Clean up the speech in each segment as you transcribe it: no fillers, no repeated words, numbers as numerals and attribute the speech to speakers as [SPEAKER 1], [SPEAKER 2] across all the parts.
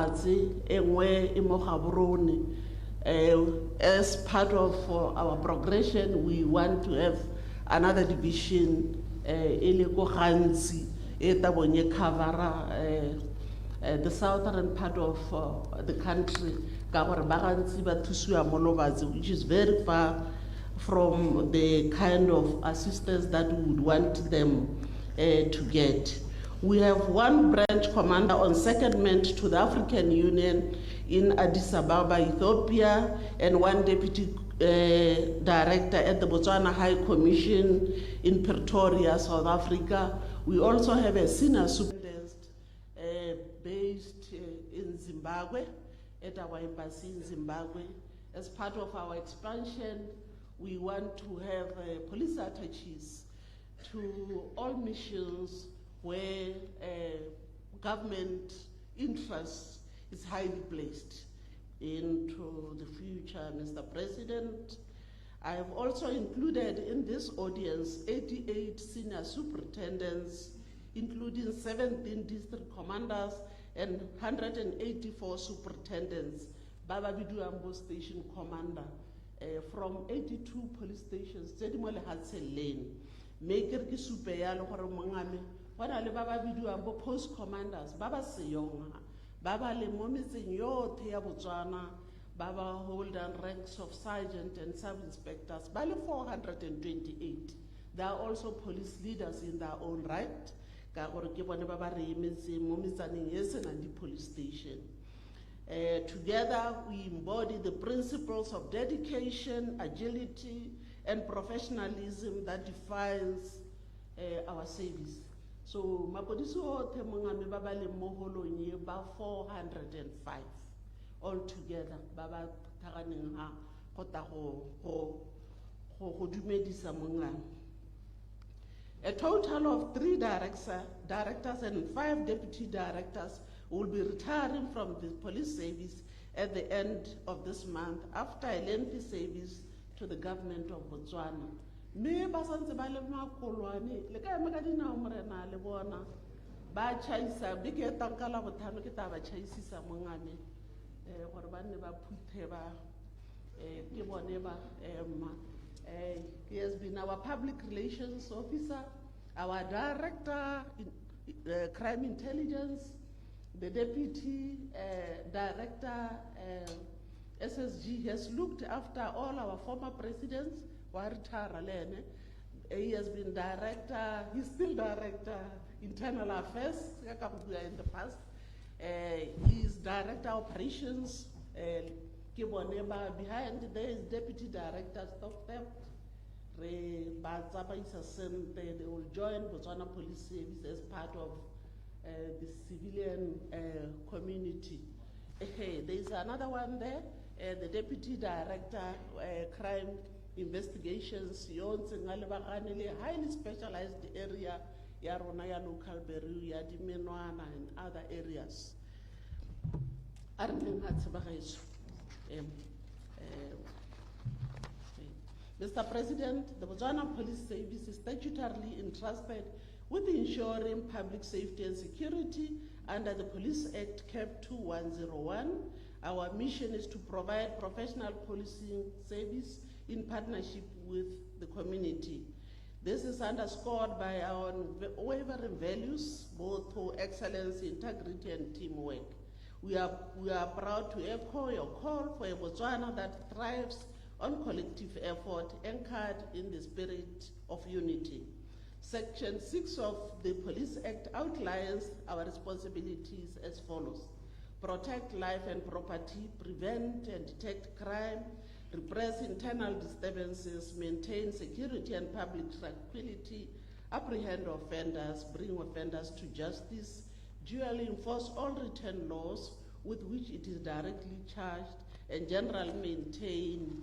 [SPEAKER 1] Molobazi, engwe imo Gaborone. As part of our progression, we want to have another division, Eleko Hansi, Etabonye Kavara, the southern part of the country, which is very far from the kind of assistance that we would want them to get. We have one branch commander on secondment to the African Union in Addis Ababa, Ethiopia, and one deputy director at the Botswana High Commission in Pretoria, South Africa. We also have a senior superintendent based in Zimbabwe, at our embassy in Zimbabwe. As part of our expansion, we want to have police attaches to all missions where government interest is highly placed into the future, Mr. President. I have also included in this audience 88 senior superintendents, including 17 district commanders and 184 superintendents, Baba Bidu Ambo Station Commander, from 82 police stations, Sedimole Hadsel Lane, Maker Kisupeya, Lokoro Mongame, Wana le Baba Bidu Ambo post commanders, Baba Seyonga, Baba le Momisin Yo Tea Botswana, Baba hold and ranks of sergeant and sub-inspectors, Bali 428. There are also police leaders in their own right. Police station. Together, we embody the principles of dedication, agility, and professionalism that defines our service. So, Mapodiso Temungami Babali Moholo Nyeba 405 altogether. Baba Taraninha Kotaho Hodumedisa Mungam. A total of 3 directors and 5 deputy directors will be retiring from the police service at the end of this month after a lengthy service to the government of Botswana. Me basanze ba le makolwane le ka ema ka dinao morena le bona ba chaisa bike tankala bothano ke taba chaisisa mongame gore ba ne ba phuthe ba ke bone ba he has been our public relations officer, our director in crime intelligence, the deputy director SSG. Has looked after all our former presidents. He has been director, he's still director, internal affairs in the past. He is director operations. Behind there is deputy director stock theft. They will join Botswana Police Service as part of the civilian community. There is another one there, the deputy director, crime investigations, highly specialized area, Yaronaya local Beru, Yadimenwana, and other areas. Mr. President, the Botswana Police Service is statutorily entrusted with ensuring public safety and security under the Police Act Cap 2101. Our mission is to provide professional policing service in partnership with the community. This is underscored by our unwavering values, both for excellence, integrity, and teamwork. We are proud to echo your call for a Botswana that thrives on collective effort anchored in the spirit of unity. Section 6 of the Police Act outlines our responsibilities as follows: protect life and property, prevent and detect crime, repress internal disturbances, maintain security and public tranquility, apprehend offenders, bring offenders to justice, duly enforce all written laws with which it is directly charged, and generally maintain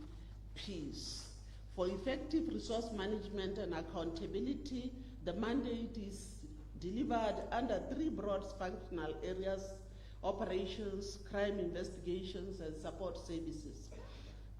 [SPEAKER 1] peace. For effective resource management and accountability, the mandate is delivered under 3 broad functional areas: operations, crime investigations, and support services.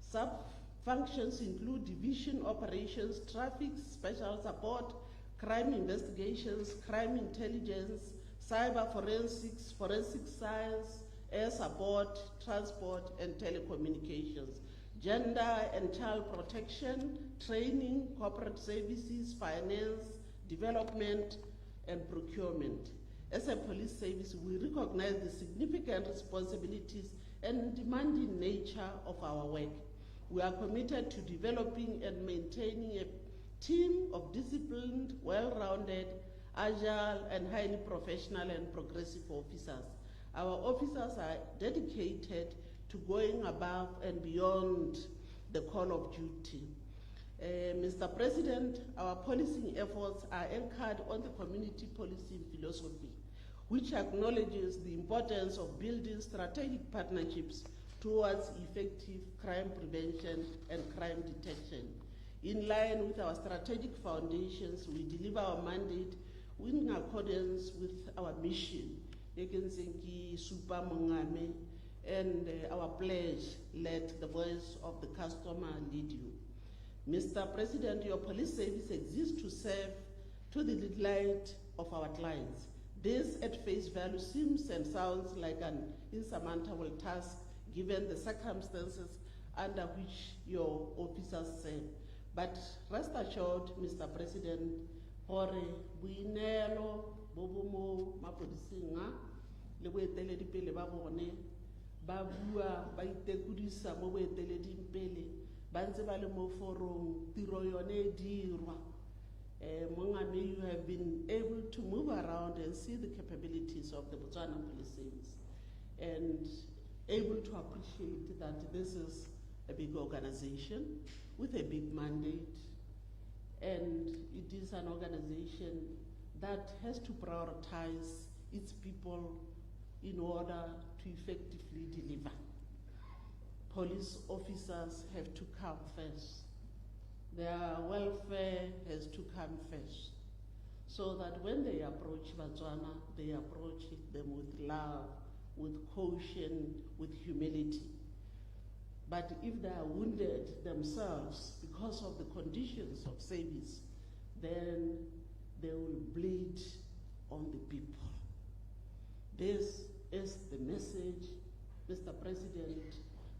[SPEAKER 1] Sub-functions include division operations, traffic, special support, crime investigations, crime intelligence, cyber forensics, forensic science, air support, transport and telecommunications, gender and child protection, training, corporate services, finance, development and procurement. As a police service, we recognize the significant responsibilities and demanding nature of our work. We are committed to developing and maintaining a team of disciplined, well-rounded, agile, and highly professional and progressive officers. Our officers are dedicated to going above and beyond the call of duty. Mr. President, our policing efforts are anchored on the community policing philosophy, which acknowledges the importance of building strategic partnerships towards effective crime prevention and crime detection. In line with our strategic foundations, we deliver our mandate in accordance with our mission, and our pledge, let the voice of the customer lead you. Mr. President, your police service exists to serve to the delight of our clients. This at face value seems and sounds like an insurmountable task given the circumstances under which your officers serve. But rest assured, Mr. President, hore boinelo bo bo mo mapodising le boeteledipele ba bone ba bua ba itekudisa mo boeteleding pele ba ntse ba le mo forong tiro yone e dirwa. Mongame, you have been able to move around and see the capabilities of the Botswana Police Service and able to appreciate that this is a big organization with a big mandate, and it is an organization that has to prioritize its people in order to effectively deliver. Police officers have to come first. Their welfare has to come first, so that when they approach Botswana, they approach them with love, with caution, with humility. But if they are wounded themselves because of the conditions of service, then they will bleed on the people. This is the message, Mr. President,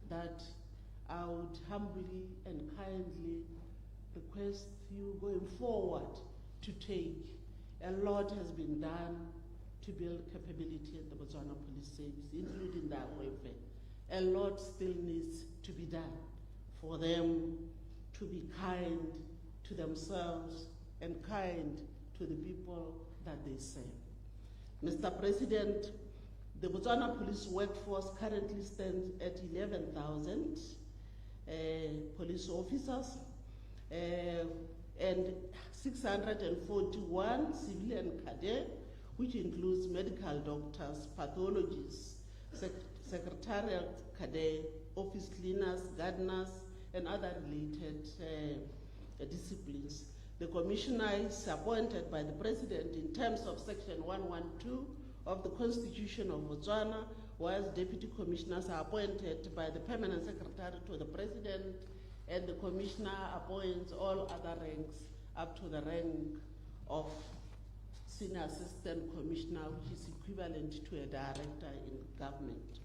[SPEAKER 1] that I would humbly and kindly request you going forward to take. A lot has been done to build capability at the Botswana Police Service, including their welfare. A lot still needs to be done for them to be kind to themselves and kind to the people that they serve. Mr. President, the Botswana police workforce currently stands at 11,000 police officers and 641 civilian cadets, which includes medical doctors, pathologists, secretarial cadet, office cleaners, gardeners, and other related disciplines. The commissioner is appointed by the President in terms of Section 112 of the Constitution of Botswana, whilst deputy commissioners are appointed by the Permanent Secretary to the President, and the commissioner appoints all other ranks up to the rank of Senior Assistant Commissioner, which is equivalent to a director in government.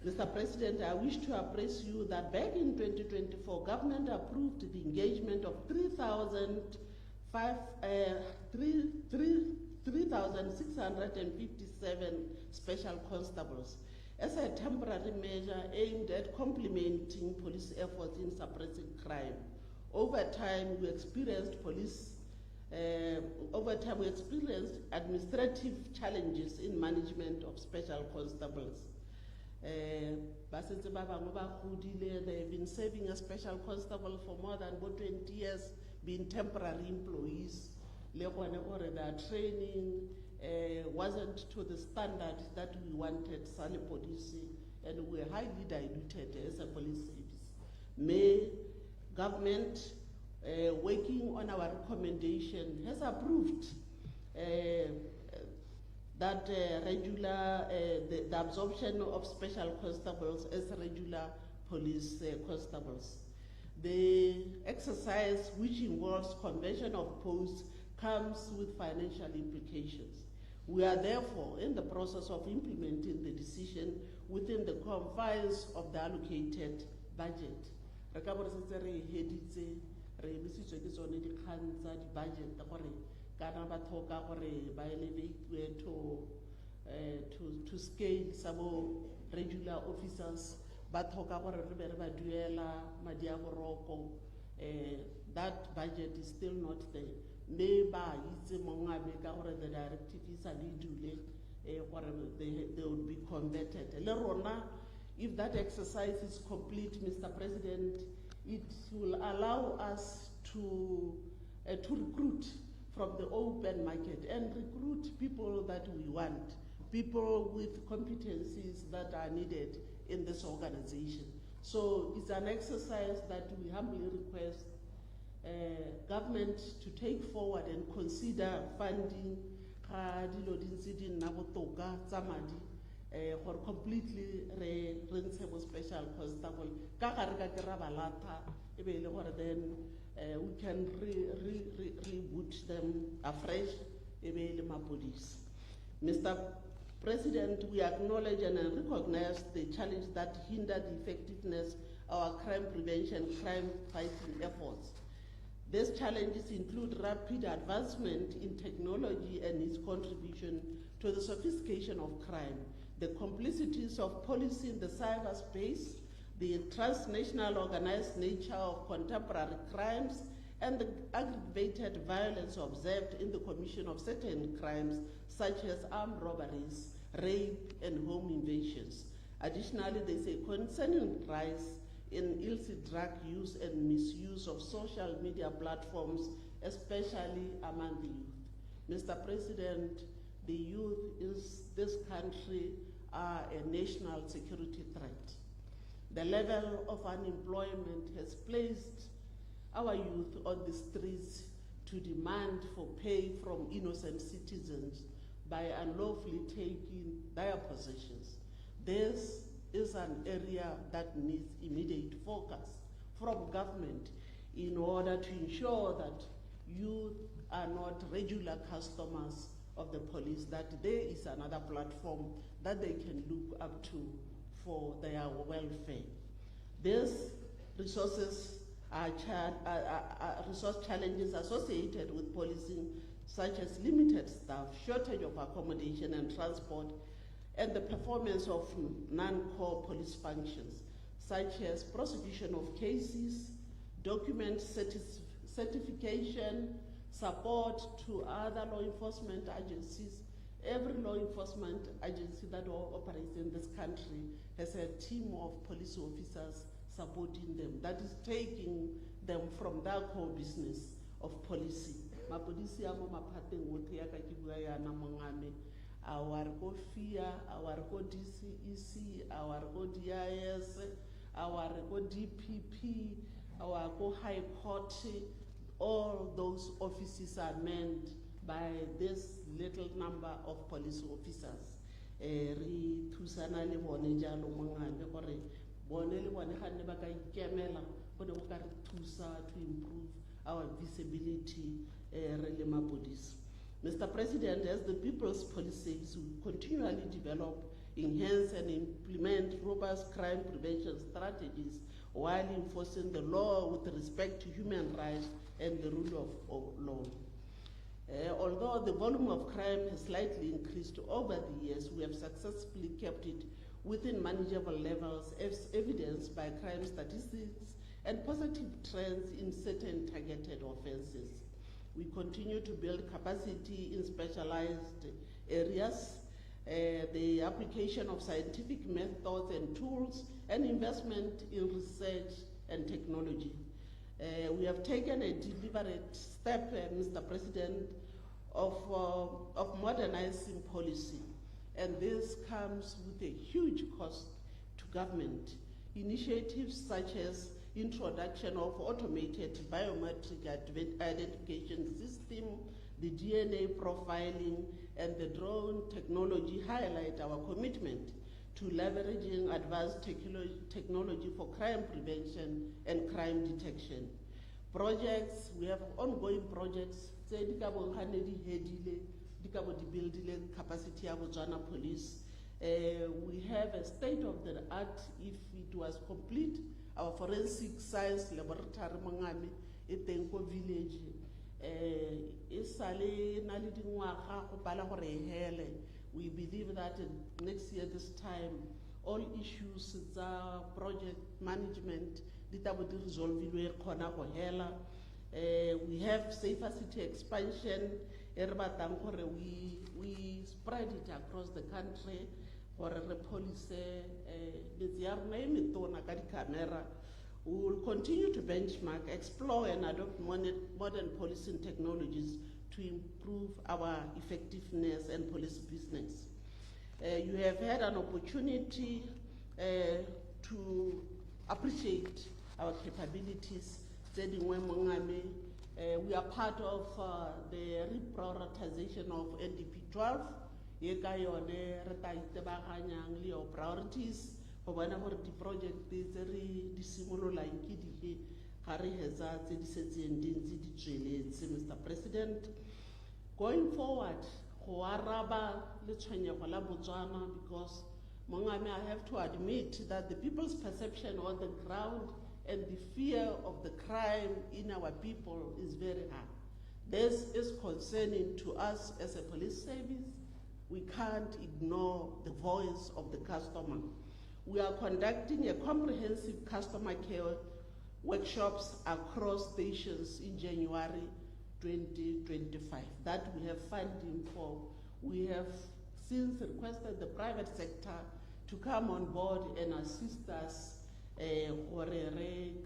[SPEAKER 1] Mr. President, I wish to apprise you that back in 2024, government approved the engagement of 3,657 special constables as a temporary measure aimed at complementing police efforts in suppressing crime. Over time, we experienced administrative challenges in management of special constables. They have been serving as special constable for more than 20 years, being temporary employees. Their training wasn't to the standard that we wanted, and we were highly diluted as a police service. May government, working on our recommendation, has approved that the absorption of special constables as regular police constables. The exercise, which involves conversion of posts, comes with financial implications. We are therefore in the process of implementing the decision within the confines of the allocated budget. Re ka bo re setse re heditse re emisitswe ke tsone dikgang tsa di-budget gore kana ba tlhoka gore ba elevate to scale sa bo regular officers ba tlhoka gore re be re ba duela madi a boroko. That budget is still not there. Mme ba itse mongabe ka gore the directive is a lidule gore they would be converted. Le rona, if that exercise is complete, Mr. President, it will allow us to recruit from the open market and recruit people that we want, people with competencies that are needed in this organization. So it's an exercise that we humbly request government to take forward and consider funding for completely special constable. Then we can reboot them afresh. Mr. President, we acknowledge and recognize the challenge that hinder the effectiveness of our crime prevention, crime fighting efforts. These challenges include rapid advancement in technology and its contribution to the sophistication of crime, the complicities of policy in the cyberspace, the transnational organized nature of contemporary crimes, and the aggravated violence observed in the commission of certain crimes such as armed robberies, rape, and home invasions. Additionally, there is a concerning rise in illicit drug use and misuse of social media platforms, especially among the youth. Mr. President, the youth in this country are a national security threat. The level of unemployment has placed our youth on the streets to demand for pay from innocent citizens by unlawfully taking their possessions. This is an area that needs immediate focus from government in order to ensure that youth are not regular customers of the police, that there is another platform that they can look up to for their welfare. These resource challenges associated with policing, such as limited staff, shortage of accommodation and transport, and the performance of non-core police functions, such as prosecution of cases, document certification, support to other law enforcement agencies. Every law enforcement agency that operates in this country has a team of police officers supporting them, that is taking them from their core business of policy. Mapolisi amo maphateng wote ya ka ke bua yana mongame, our go FIA, our go DCEC, our go DIS, our go DPP, our go High Court, all those offices are manned by this little number of police officers. Re thusana le bone jalo mongame gore bone le bone ga ne ba ka ikemela go ne go ka re thusa to improve our visibility re le mapodisi. Mr. President, as the People's Police Service will continually develop, enhance and implement robust crime prevention strategies while enforcing the law with respect to human rights and the rule of law. Although the volume of crime has slightly increased over the years, we have successfully kept it within manageable levels, as evidenced by crime statistics and positive trends in certain targeted offenses. We continue to build capacity in specialized areas, the application of scientific methods and tools, and investment in research and technology. We have taken a deliberate step, Mr. President, of modernizing policy, and this comes with a huge cost to government. Initiatives such as introduction of automated biometric identification system, the DNA profiling, and the drone technology highlight our commitment to leveraging advanced technology for crime prevention and crime detection. Projects, we have ongoing projects, di ka bo di buildile capacity ya Botswana Police. We have a state of the art, if it was complete, our forensic science laboratory mongame e teng ko village. E sale na le dingwaga go pala gore e hele. We believe that next year this time all issues tsa project management di tla bo di resolvilwe khona go hela. We have safer city expansion e re batlang gore we spread it across the country gore re police metsi ya rona e metona ka di-camera. We will continue to benchmark, explore and adopt modern policing technologies to improve our effectiveness and police business. You have had an opportunity to appreciate our capabilities. We are part of the reprioritization of NDP 12. Your priorities. The project is Mr. President. Going forward, because I have to admit that the people's perception on the ground and the fear of the crime in our people is very high. This is concerning to us as a police service. We can't ignore the voice of the customer. We are conducting a comprehensive customer care workshops across stations in January 2025 that we have funding for. We have since requested the private sector to come on board and assist us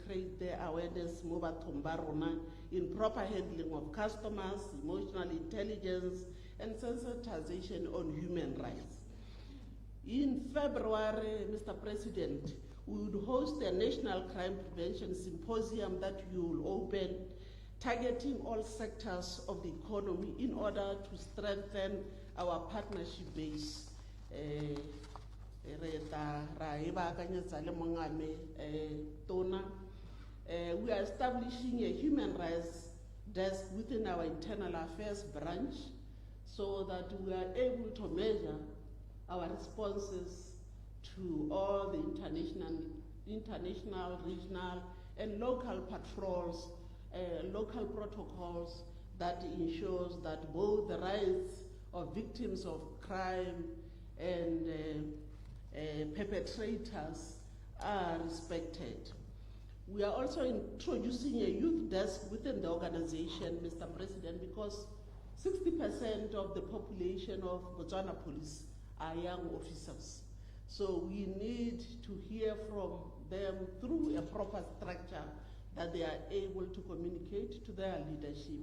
[SPEAKER 1] create the awareness in proper handling of customers, emotional intelligence, and sensitization on human rights. In February, Mr. President, we would host a National Crime Prevention Symposium that you will open, targeting all sectors of the economy in order to strengthen our partnership base. We are establishing a human rights desk within our internal affairs branch so that we are able to measure our responses to all the international, regional, and local patrols, local protocols that ensures that both the rights of victims of crime and perpetrators are respected. We are also introducing a youth desk within the organization, Mr. President, because 60% of the population of Botswana Police are young officers. So we need to hear from them through a proper structure that they are able to communicate to their leadership.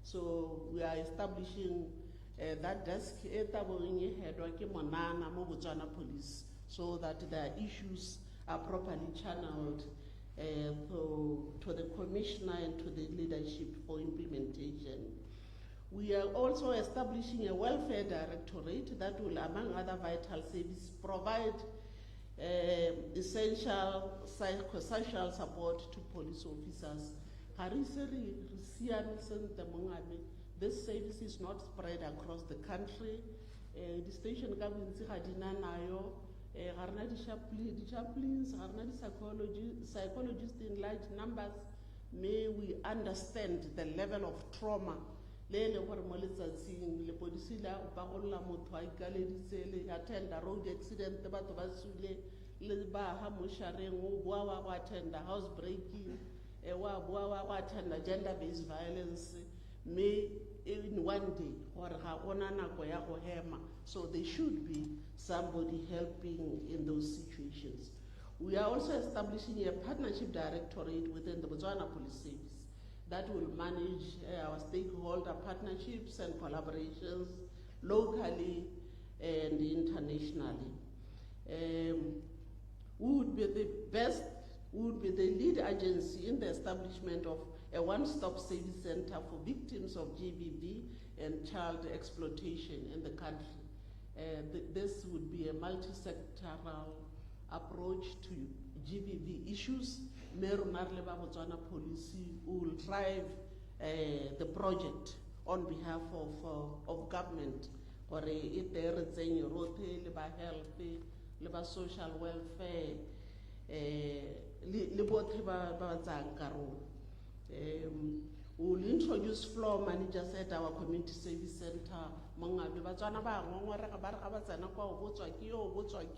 [SPEAKER 1] So we are establishing that desk Police so that their issues are properly channeled to the commissioner and to the leadership for implementation. We are also establishing a welfare directorate that will, among other vital services, provide essential psychosocial support to police officers. This service is not spread across the country. The station chaplains, psychologists in large numbers. May we understand the level of trauma le gore mo letsatsing le polisi la ba go lla motho a ikaleditse le attend road accident batho ba sule le ba ha mo shareng o bua wa go attend house breaking wa bua wa go attend gender based violence me in one day gore ga gona nako ya go hema, so there should be somebody helping in those situations. We are also establishing a partnership directorate within the Botswana Police Service that will manage our stakeholder partnerships and collaborations locally and internationally. We would be the lead agency in the establishment of a one-stop service center for victims of GBV and child exploitation in the country. This would be a multi-sectoral approach to GBV issues. Botswana Police will drive the project on behalf of government, gore e tere tsenye rotlhe le ba health le ba social welfare le botlhe ba tsang karolo. We'll introduce floor managers at our community service center. Mongabe Batswana ba ngongora ba re ga ba tsena kwa go botswa ke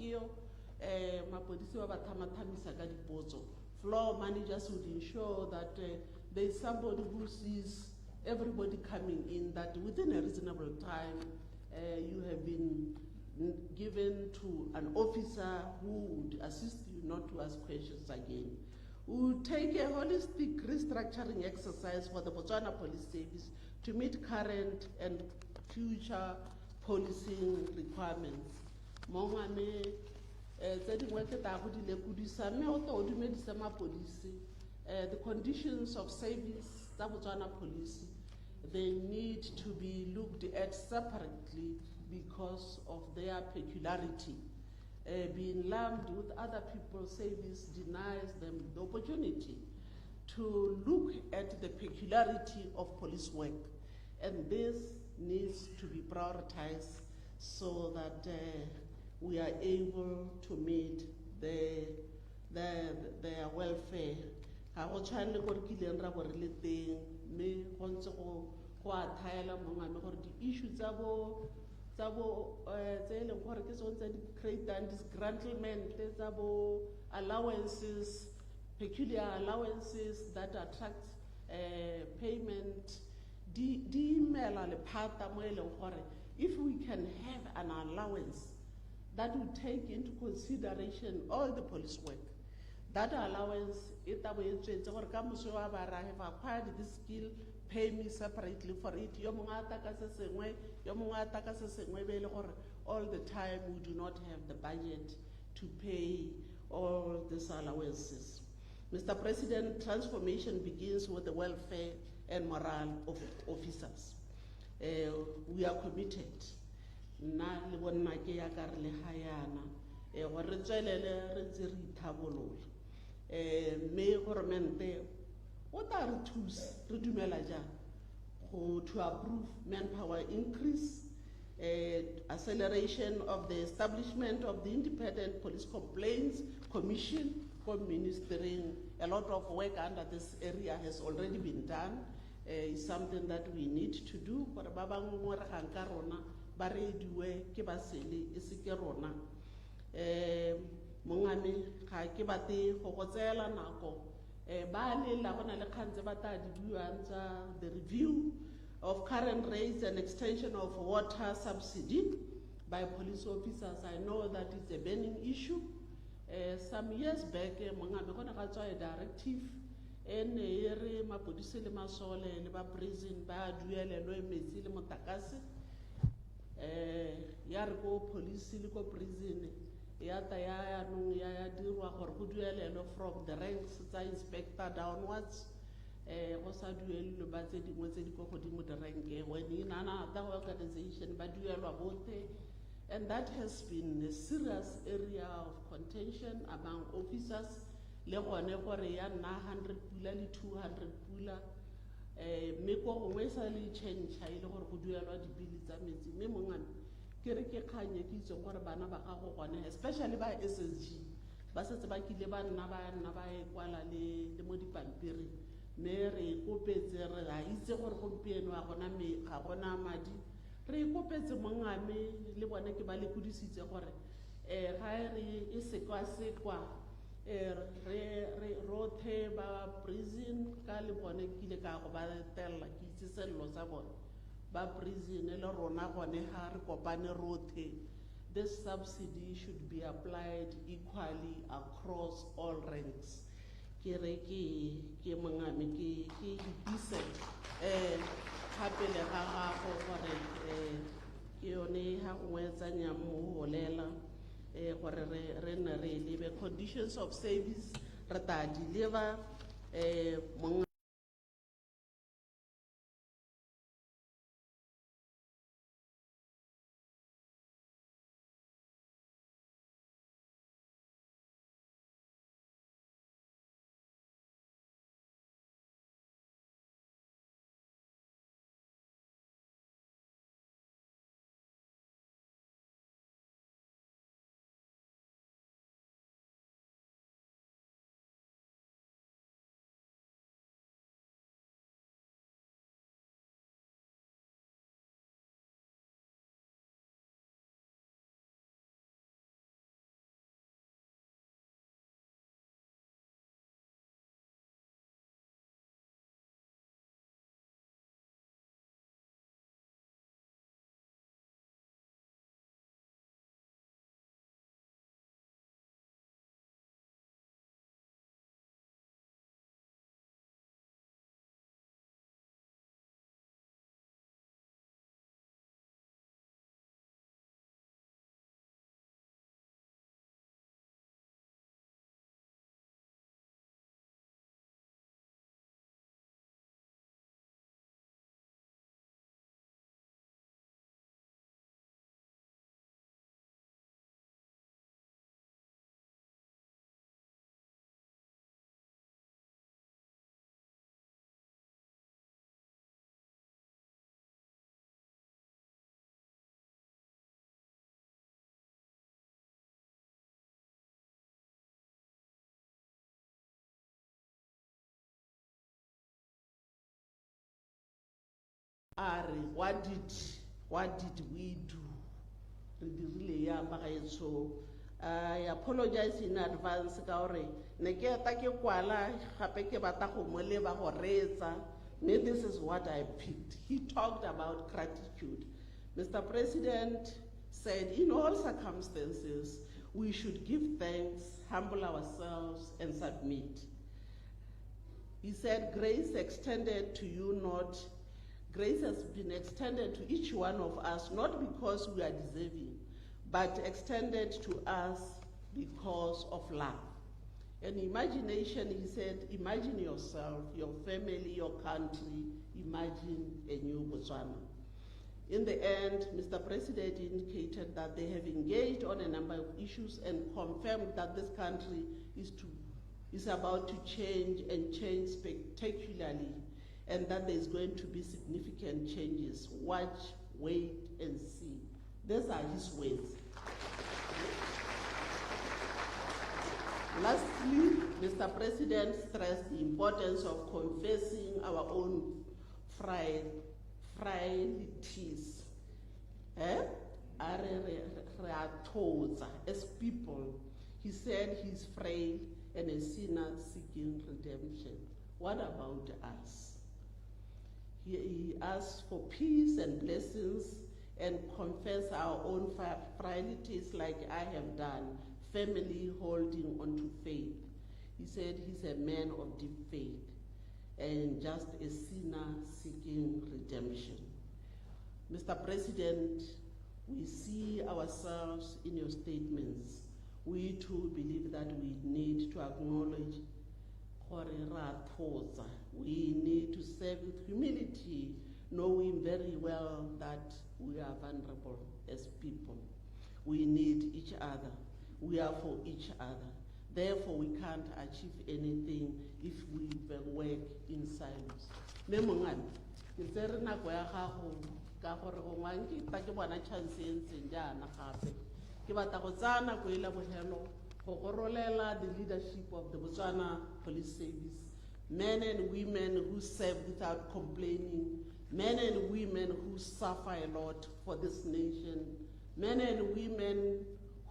[SPEAKER 1] yo mapodisi ba ba thamathamisa ka dipotso. Floor managers would ensure that there is somebody who sees everybody coming in, that within a reasonable time you have been given to an officer who would assist you not to ask questions again. We will take a holistic restructuring exercise for the Botswana Police Service to meet current and future policing requirements. The conditions of service, the Botswana Police, they need to be looked at separately because of their peculiarity. Being lumped with other people's service denies them the opportunity to look at the peculiarity of police work. And this needs to be prioritized so that we are able to meet their welfare. The issues disgruntlement, allowances, peculiar allowances that attract payment. If we can have an allowance that will take into consideration all the police work, that allowance, have acquired this skill, pay me separately for it. All the time we do not have the budget to pay all these allowances. Mr. President, transformation begins with the welfare and morale of officers. We are committed. May government what are tools to approve manpower increase, acceleration of the establishment of the Independent Police Complaints Commission, administering a lot of work under this area has already been done. Is something that we need to do. Mongame ga ke bate go go tsela nako ba le la bona le khantse ba ta di buantsa the review of current rates and extension of water subsidy by police officers. I know that it's a burning issue. Some years back mongame gona ga tswa a directive en ere mapodisi le masole le ba prison ba duelelwe metsi le motakase ya re go police le go prison from the ranks tsa inspector downwards go sa duelelwe ba tse dingwe tse di go godimo di rank when in another organization ba duelwa bote, and that has been a serious area of contention among officers le gone gore ya nna 100 pula le 200 pula me go gongwe sa le change ile gore go duelwa dibili tsa metsi me mongane kere ke khanye ke itse gore bana ba ga go gone especially ba SSG ba setse ba kile ba nna ba e kwala le mo dipampiri me re kopetse re a itse gore gompieno a gona me ga gona madi re kopetse mongame le bone ke ba le kudisitse gore ga re e sekwa re rothe ba prison ka le bone kile ka go ba tella ke itse sello sa bone ba prison le rona gone ha re kopane rothe. This subsidy should be applied equally across all ranks. Ke re ke mongame ke ipise hape le ga go gore ke yone ha ngwe tsa nyamo holela gore re nne re lebe conditions of service re ta deliver are what did we do? So I apologize in advance this is what I picked. He talked about gratitude. Mr. President said in all circumstances we should give thanks, humble ourselves and submit. He said grace extended to you grace has been extended to each one of us, not because we are deserving, but extended to us because of love. And imagination, he said, imagine yourself, your family, your country, imagine a new Botswana. In the end, Mr. President indicated that they have engaged on a number of issues and confirmed that this country is about to change and change spectacularly, and that there's going to be significant changes. Watch, wait, and see. These are his words. Lastly, Mr. President stressed the importance of confessing our own frailties. As people, he said he's frail and a sinner seeking redemption. What about us? He asked for peace and blessings and confess our own frailties like I have done, family holding on to faith. He said he's a man of deep faith and just a sinner seeking redemption. Mr. President, we see ourselves in your statements. We too believe that we need to acknowledge we need to serve with humility, knowing very well that we are vulnerable as people. We need each other. We are for each other. Therefore, we can't achieve anything if we work in silence. The leadership of the Botswana Police Service, men and women who serve without complaining, men and women who suffer a lot for this nation, men and women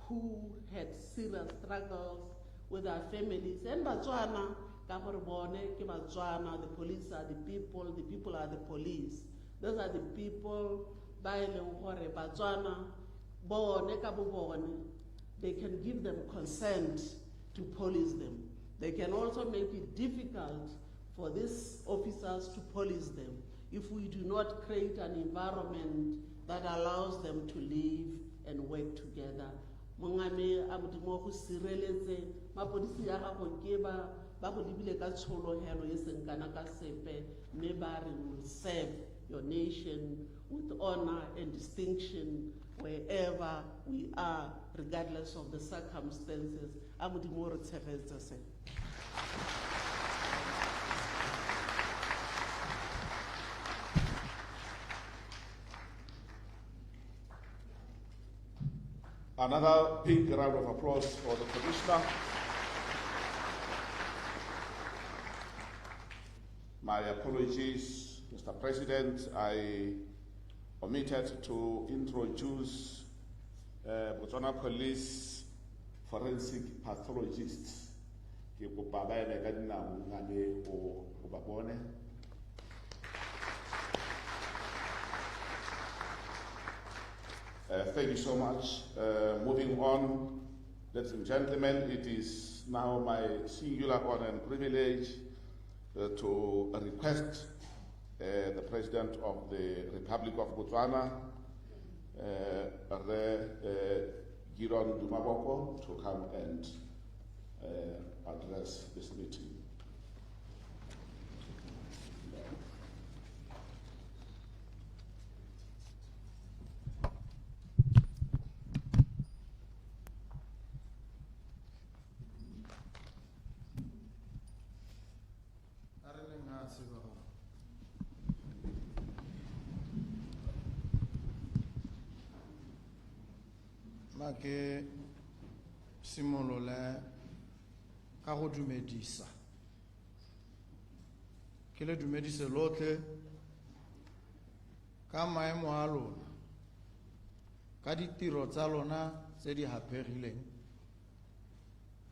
[SPEAKER 1] who had serious struggles with our families. And Botswana, the police are the people are the police. Those are the people by Botswana, they can give them consent to police them. They can also make it difficult for these officers to police them if we do not create an environment that allows them to live and work together. Mongame amudimo go sireletse mapodisi ya gago ke ba go lebile ka tsholohelo e seng kana ka sepe mme ba re will serve your nation with honor and distinction wherever we are, regardless of the circumstances. Amudimo re tshegetse se.
[SPEAKER 2] Another big round of applause for the Commissioner. My apologies, Mr. President. I omitted to introduce Botswana Police forensic pathologists. Thank you so much. Moving on, ladies and gentlemen, it is now my singular honor and privilege to request the President of the Republic of Botswana, Gideon Duma Boko, to come and address this meeting.
[SPEAKER 3] Ke simolola ka go dumedisa ke le dumedise lotlhe ka maemo a lona ka ditiro tsa lona tse di hapegileng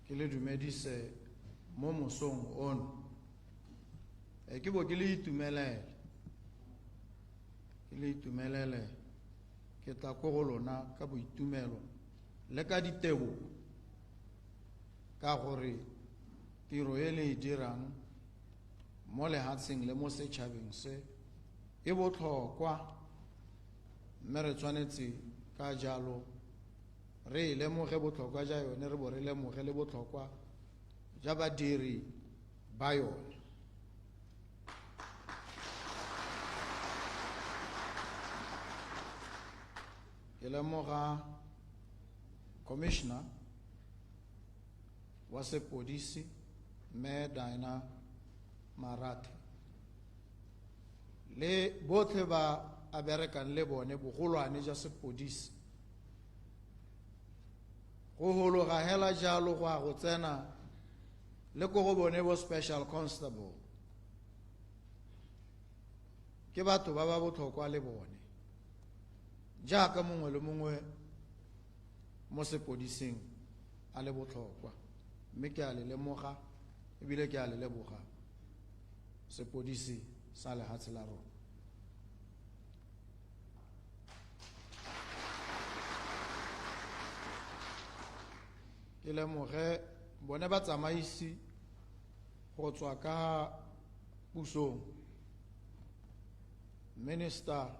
[SPEAKER 3] ke le dumedise mo mosong ono ke bo ke le itumelele ke tla ko go lona ka boitumelo le ka ditebo ka gore tiro e le e dirang mo lehatsheng le mo setšhabeng se e botlhokwa, mme re tshwanetse ka jalo re lemoge botlhokwa ja yone, re bo re lemoge le botlhokwa ja badiri ba yone. Ke lemoga commissioner wa sepodisi mme Diana Marathe le botlhe ba a berekang le bone bogolwane ja sepodisi go hologa hela jalo go a go tsena le ko go bone bo special constable ke batho ba ba botlhokwa le bone jaaka mongwe le mongwe mo sepodising a le botlhokwa, mme ke a le lemoga ebile ke a le leboga sepodisi sa lehatshe la rona. Ke lemoge bone ba tsamaisi go tswa ka pusong, Minister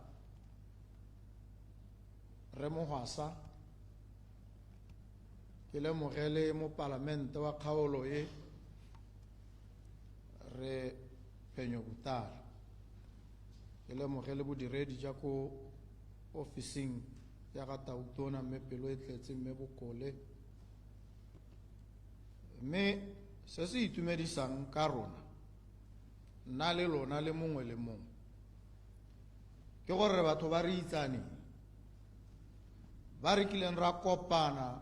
[SPEAKER 3] Remohasa, ke lemoge le mo palamente wa kgaolo e re Phenyo Butala, ke lemoge le bodiredi ja ko ofising ya ga Tautona mme pelo e tletse mme Bokole, mme se se itumedisang ka rona nna le lona le mongwe le mongwe ke gore batho ba re itsane ba re kileng ra kopana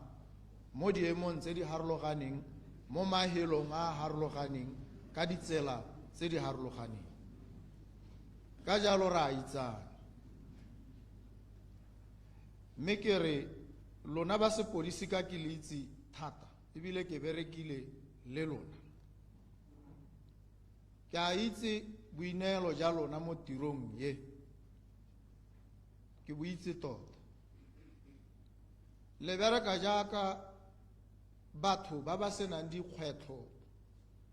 [SPEAKER 3] mo diemong tse di harologaneng mo mahelong a harologaneng ka ditsela tse di harologaneng, ka jalo ra itsane. Mme ke re lona ba sepodisi ka ke le itse thata ebile ke berekile le lona, ke a itse boineelo ja lona mo tirong ye, ke bo itse tota. Le bereka jaaka batho ba ba senang dikgwetlho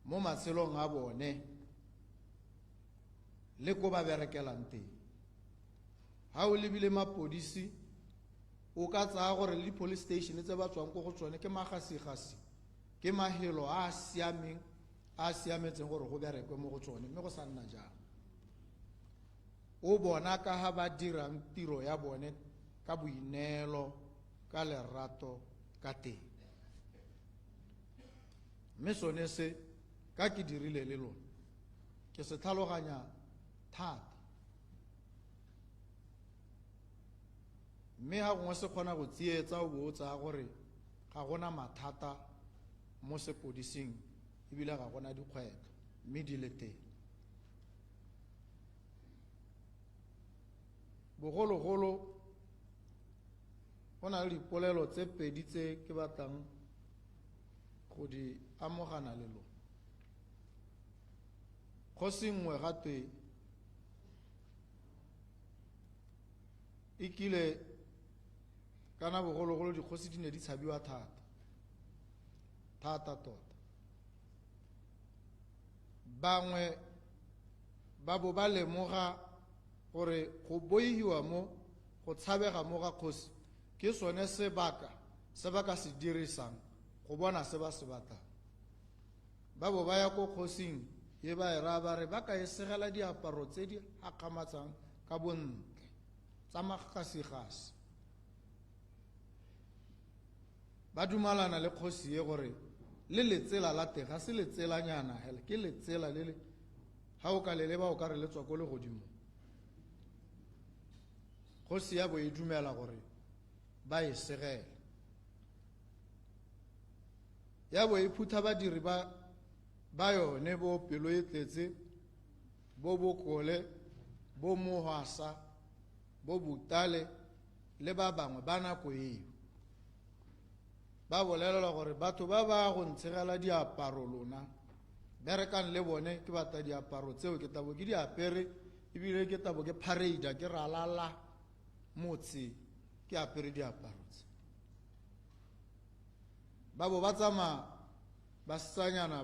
[SPEAKER 3] mo matshelong a bone le ko ba berekelang teng. Ha o lebile mapodisi o ka tsaya gore le police station tse ba tswang ko go tsone ke magasigasi, ke mahelo a siameng a siametseng gore go berekwe mo go tsone, mme go sa nna jalo. O bona ka ha ba dirang tiro ya bone ka boineelo, ka lerato, ka teng. Mme sone se ka ke dirile le lona ke se tlhaloganya thata, mme ha gongwe se kgona go tsietsa o bo o tsaya gore ga gona mathata mo sepodising ebile ga gona dikgwetlho, mme di le teng. Bogologolo go na le dipolelo tse pedi tse ke batlang go di amogana le lona. Kgosi nngwe gatwe e kile kana bogologolo dikgosi di ne di tshabiwa thata tota. Bangwe ba bo ba lemoga gore go boihiwa mo go tshabega mo ga kgosi ke sone sebaka se ba ka se dirisang go bona se ba se batlang. Ba bo ba ya ko kgosing ye ba e raya ba re ba ka e segela diaparo tse di akamatsang ka bontle tsa magasigasi. Ba dumalana le kgosi ye gore le letsela la teng ga se letselanyana hela, ke letsela le le ha o ka le leba o ka re le tswa ko le godimo. Kgosi ya bo e dumela gore ba e segela, ya bo e phutha badiri ba yone bo pelo e tletse, bo Bokole, bo Mohasa bo Butale le ba bangwe ba nako eo ba bolelela gore batho ba ba go ntshegela diaparo lona berekang le bone ke bata diaparo tseo ke tabo ke di apere ebile ke tabo ke parade ke ralala motse ke apere diaparo tse ba bo ba tsama ba sanyana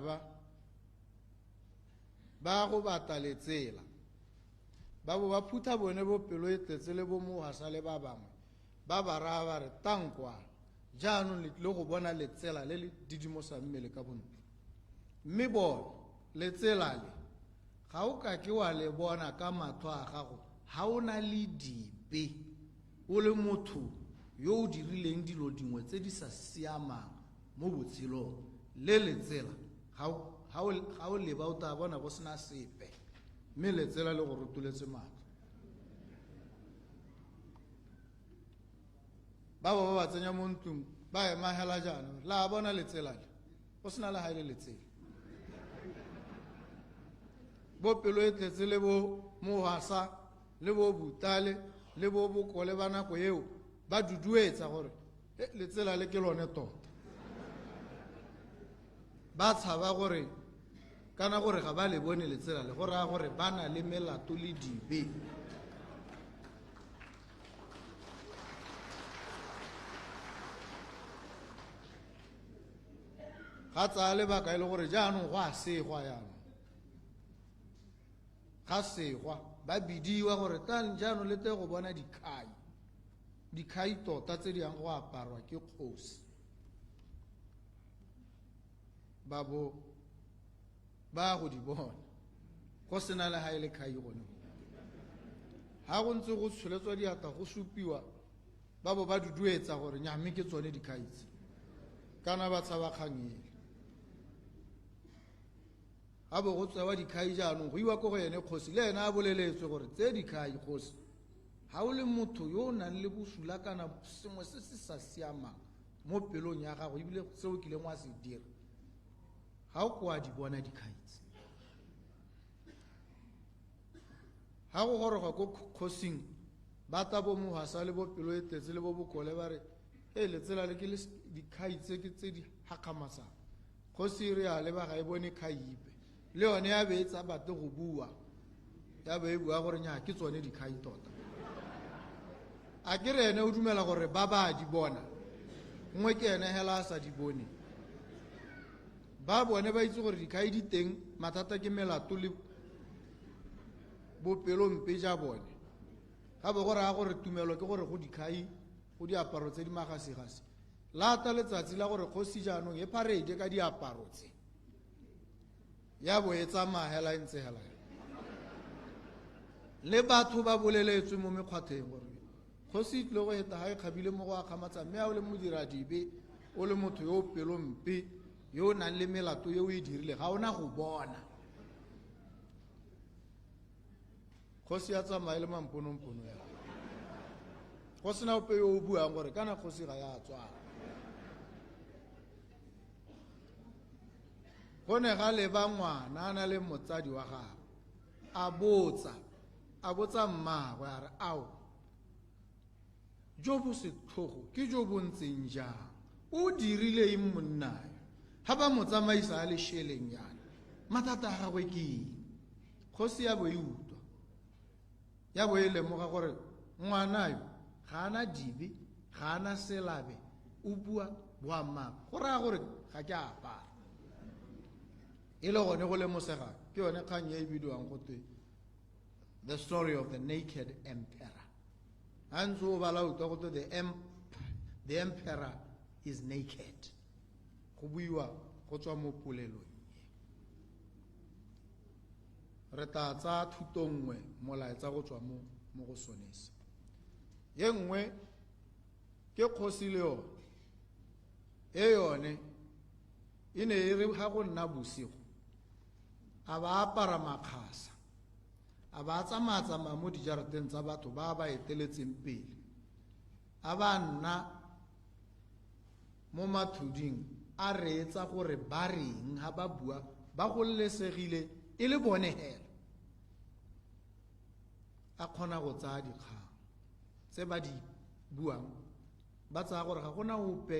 [SPEAKER 3] ba go bata letsela ba bo ba phutha bone bo pelo e tletse le bo mohasa le ba bangwe ba ba raya ba re tankwa jaanong le tlile go bona letsela le le didimosa mmele ka bontle mme bona letsela le ga o ka ke wa le bona ka matlho a gago ga o na le dipe o le motho yo o dirileng dilo dingwe tse di sa siamang mo botshelong le letsela ga o leba o tla bona go sena sepe mme letsela le go rotoletse matlho ba ba tsenya mo ntlong ba ema hela jaana la bona letsela le go sena le haile letsela bo pelo e tletse le bo mohasa le bo Butale le bo Bokole ba nako eo ba duduetsa gore letsela le ke lone tota ba tshaba gore kana gore ga ba le bone letsela le go raya gore ba na le melato le dibe ga tsaya lebaka e le gore jaanong go a segwa yanong ga segwa ba bidiwa gore tang jaanong le te go bona dikhai tota tse di yang go aparwa ke kgosi ba bo ba go di bona go sena le ha ile khai gone ha go ntse go tsholetswa diata go supiwa ba bo ba duduetsa gore nyame ke tsone dikhaitse kana ba tsaba khangile a bo go tsewa dikhai jaanong go iwa ko go ene kgosi le ena a boleletswe gore tse dikhai kgosi ha o le motho yo o nang le bosula kana sengwe se se sa siamang mo pelong ya gago ebile seo kileng wa se dira ha o kwa di bona dikhaitse ha go goroga ko khosing ba ta bo mohasa le bo pelo e tletse le bo Bokole ba re letsela le ke le dikhaitse ke tse di hakamasa khosi re a le ba ga e bone khaipe le yone ya be tsa bate go bua ya be bua gore nya ke tsone dikhai tota a ke re ene o dumela gore ba ba di bona ngwe ke ene hela sa di bone ba bone ba itse gore dikhai di teng mathata ke melato le bopelo mpe ja bone ga bo gore a gore tumelo ke gore go dikhai go diaparo tse di magasigasi lata letsatsi la gore kgosi jaanong e parade ka diaparo tse ya bo e tsamaya ntse hela le batho ba boleletswe mo mekgwatheng gore kgosi tlile go eta ga e kgabile mo go a kgamatsa mme a o le modiradibe o le motho yo pelo mpe yo o nang le melato yo o e dirile ga ona go bona kgosi ya tsamaya le mamponompono ya go sena ope yo o buang gore kana kgosi ga ya tswala go ne ga leba ngwana a na le motsadi wa gagwe a botsa mmagwe a re ao jo bo setlhogo ke jo bo ntseng jang o dirile eng monnayo ga ba mo tsamaisa a lesheleng yana mathata a gagwe ke eng kgosi ya bo e utwa ya bo e lemoga gore ngwanayo ga ana dibe ga ana selabe o bua boammaaka go raya gore ga ke apara e le gone go lemosega ke yone kgang e bidiwang gotwe the story of the naked emperor a ntse o bala utwa gotwe the emperor is naked go buiwa go tswa mo polelong re tla tsa thuto nngwe molaetsa go tswa mo go sonese ye nngwe ke kgosi le yone e yone e ne e re ga go nna bosigo a ba apara makgasa a ba tsamaya mo dijarateng tsa batho ba ba eteletseng pele a ba nna mo mathuding a reetsa gore ba reng ha ba bua ba golesegile e le bone hela a kgona go tsaya dikgang tse ba di buang ba tsaya gore ga gona ope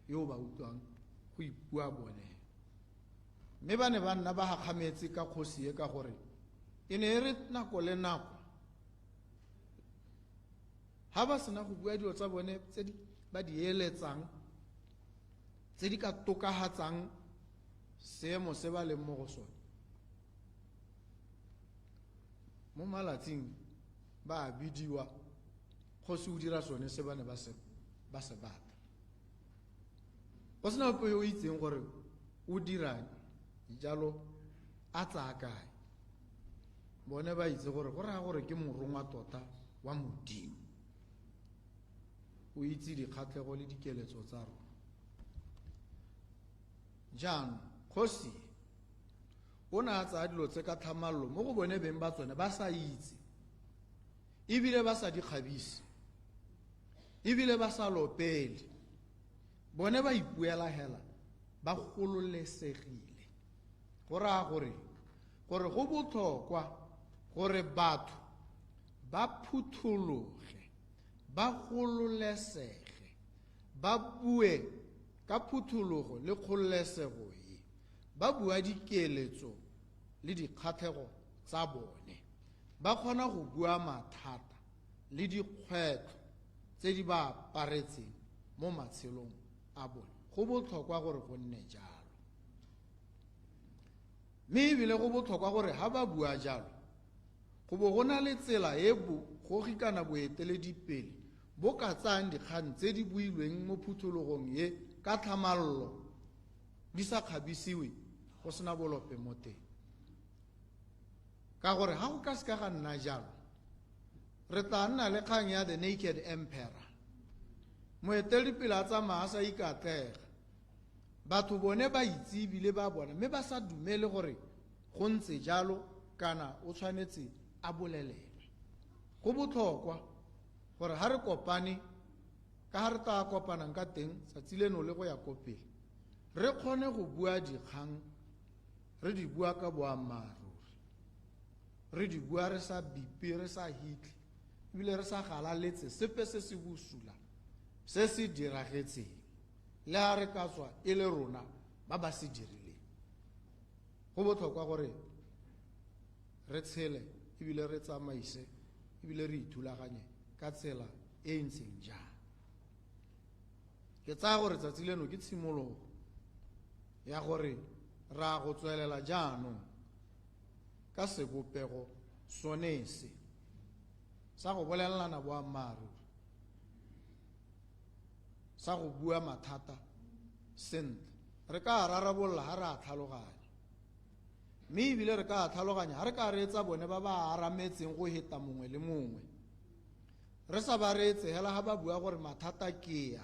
[SPEAKER 3] yo ba utlwang go ipua bone. Mme ba ne ba nna ba gakgametse ka kgosi e ka gore e ne e re nako le nako ha ba sena go bua dilo tsa bone tse ba di eletsang tse di ka tokagatsang seemo se ba leng mo go sone, mo malatsing ba a bidiwa kgosi o dira sone se ba ne ba se batla. Go sena ope yo o itseng gore o dirang jalo a tsaya kae. Bone ba itse gore go raya gore ke morongwa tota wa Modimo, o itse dikgatlhego le dikeletso tsa rona. Jaanong kgosi o ne a tsaya dilo tse ka tlhamalalo mo go bone beng ba tsone ba sa itse, ebile ba sa di kgabise, ebile ba sa lopele. Bone ba ipuela hela ba gololesegile. Go raya gore go botlhokwa gore batho ba phuthologe, ba gololesege, ba bue ka phuthologo le kgololesego e, ba bua dikeletso le dikgatlhego tsa bone, ba kgona go bua mathata le dikgwetlho tse di ba aparetseng mo matshelong a bone. Go botlhokwa gore go nne jalo, mme ebile go botlhokwa gore ha ba bua jalo go bo go na le tsela e go gikana boeteledipele bo ka tsayang dikgang tse di builweng mo phuthologong e ka tlhamalalo di sa kgabisiwe go sena bolope mo teng. Ka gore ha go ka seka ga nna jalo re tla nna le kgang ya the naked emperor, moeteledipele a tsamaya a sa ikatlega, batho bone ba itse ebile ba bona, mme ba sa dumele gore go ntse jalo kana o tshwanetse a bolelelwe. Go botlhokwa gore ha re kopane ka ha re tla kopanang ka teng tsatsi leno le go ya ko pele, re kgone go bua dikgang, re di bua ka boammaaruri, re di bua re sa bipe, re sa hitle, ebile re sa galaletse sepe se se bosula se se diragetseng le ha re ka tswa e le rona ba ba se dirileng. Go botlhokwa gore re tshele ebile re tsamaise ebile re ithulaganye ka tsela e ntseng jang. Ke tsaya gore tsatsi leno ke tshimologo ya gore ra go tswelela jaanong ka sebopego sone se sa go bolelana boammaaruri, sa go bua mathata sentle. Re ka rarabolla ha re a tlhaloganya, mme ebile re ka tlhaloganya ha re ka reetsa bone ba ba arametseng go heta mongwe le mongwe, re sa ba reetse hela ha ba bua gore mathata ke ya,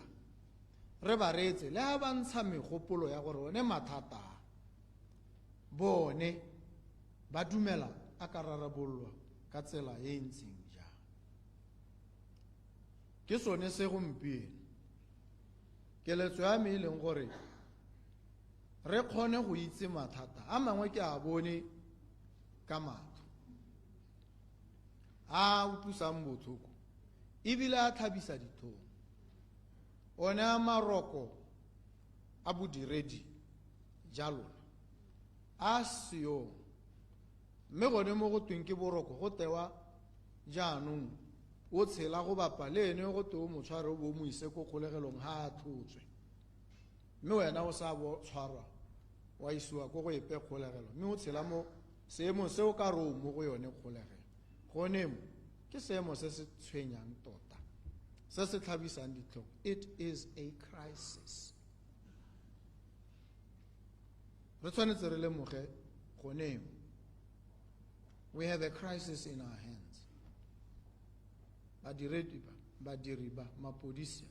[SPEAKER 3] re ba reetse le ha ba ntsha megopolo ya gore one mathata bone ba dumela a ka rarabollwa ka tsela e ntseng jang. Ke sone se gompieno keletso ya me e leng gore re kgone go itse mathata a mangwe ke a bone ka matlho, a utlwisang botlhoko ebile a tlhabisa dithong, one a maroko a bodiredi jalo a seong, mme gone mo go tweng ke boroko go tewa jaanong o tshela go bapa le ene go te o motshware o bo mo ise ko kgolegelong ha a thotswe, mme wena o sa bo tshwarwa wa isiwa ko go epe kgolegelo, mme o tshela mo seemo se o ka re o mo go yone kgolegelo. Gone mo ke seemo se se tshwenyang tota, se se tlhabisang ditlhong. It is a crisis. Re tshwanetse re lemoge gone mo we have a crisis in our hands. Badiri ba mapodisa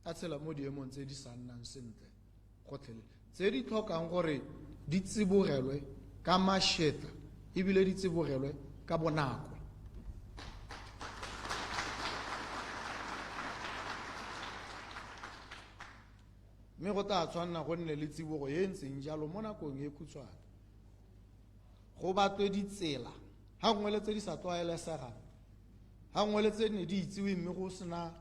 [SPEAKER 3] a tshela mo diemong tse di sa nnang sentle gotlhelele, tse di tlhokang gore di tsibogelwe ka mašetla ebile di tsibogelwe ka bonako. Mme go tla tshwanna go nne le tsibogo e ntseng jalo mo nakong e khutshwane, go batlwe ditsela ga gongwe le tse di sa tlwaelesegang ha ngwele tse ne di itsewe mme go sena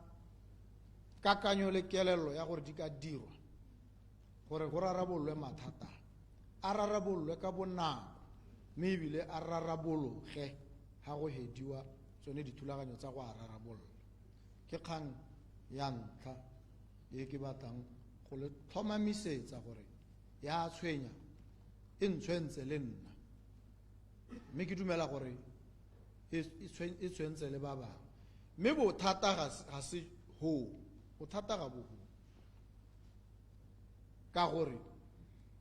[SPEAKER 3] kakanyo le kelelo ya gore di ka dirwa gore go rarabolwe mathata a rarabolwe ka bonako mme ebile a rarabologe ha go hediwa tsone dithulaganyo tsa go a rarabolwa ke kgang ya ntlha e ke batlang go le tlhomamisetsa gore ya tshwenya e ntshwentse le nna mme ke dumela gore e tshwentse le ba bangwe mme bothata ga se ho bothata ga bogo ka gore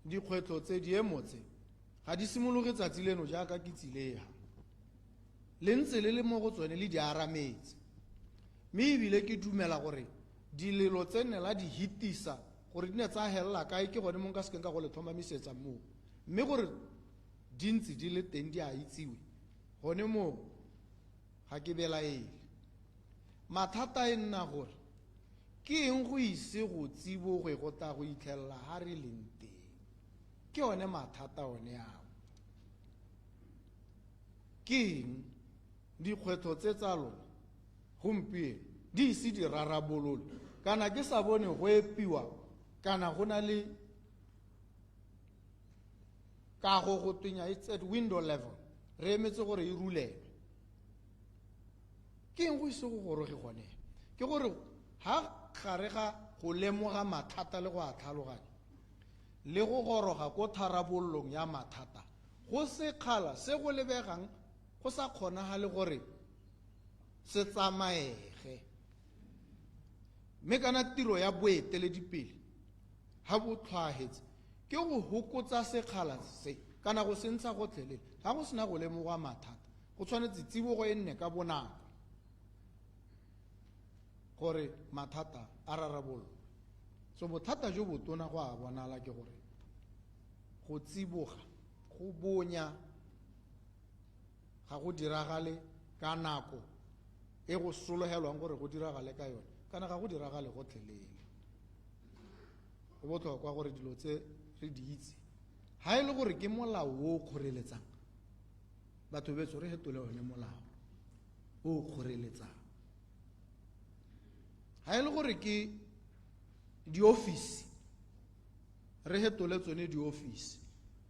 [SPEAKER 3] dikgwetlho tse diemo tse ga di simologe tsatsi leno jaaka ke tsilega le ntse le le mo go tsone le di arametse mme ebile ke dumela gore dilelo tse ne la di hitisa gore di ne tsa helela kae ke gone mo nka sekeng ka go le tlhomamisetsa moo mme gore dintsi di le teng di a itsiwe gone moo ga ke belaele mathata e nna gore ke eng go ise go tsibogwe go tla go itlhelela ga re leng teng ke one mathata one ao ke eng dikgwetlho tse tsa lona gompieno di ise di rarabolole kana ke sa bone go epiwa kana go na le ka go twenya it's at window level re emetse gore e rulelwe ke eng go ise go goroge gone ke gore ha gare ga go lemoga mathata le go a tlhaloganya le go goroga ko tharabollong ya mathata go sekgala se go lebegang go sa kgonagale gore se tsamaege mme kana tiro ya boeteledipele ha bo tlhwaetse ke go hokotsa sekgala se kana go se ntsha gotlhelele ga go sena go lemoga mathata go tshwanetse tsibogo e nne ka bonako gore mathata a rarabolwe so bothata jo botona go a bonala ke gore go tsiboga go bonya ga go diragale ka nako e go sologelwang gore go diragale ka yone kana ga go diragale gotlhelele go botlhokwa gore dilo tse re di itse ha e le gore ke molao o kgoreletsang batho betso re hetole one molao o kgoreletsang ha e le gore ke diofisi re hetole tsone diofisi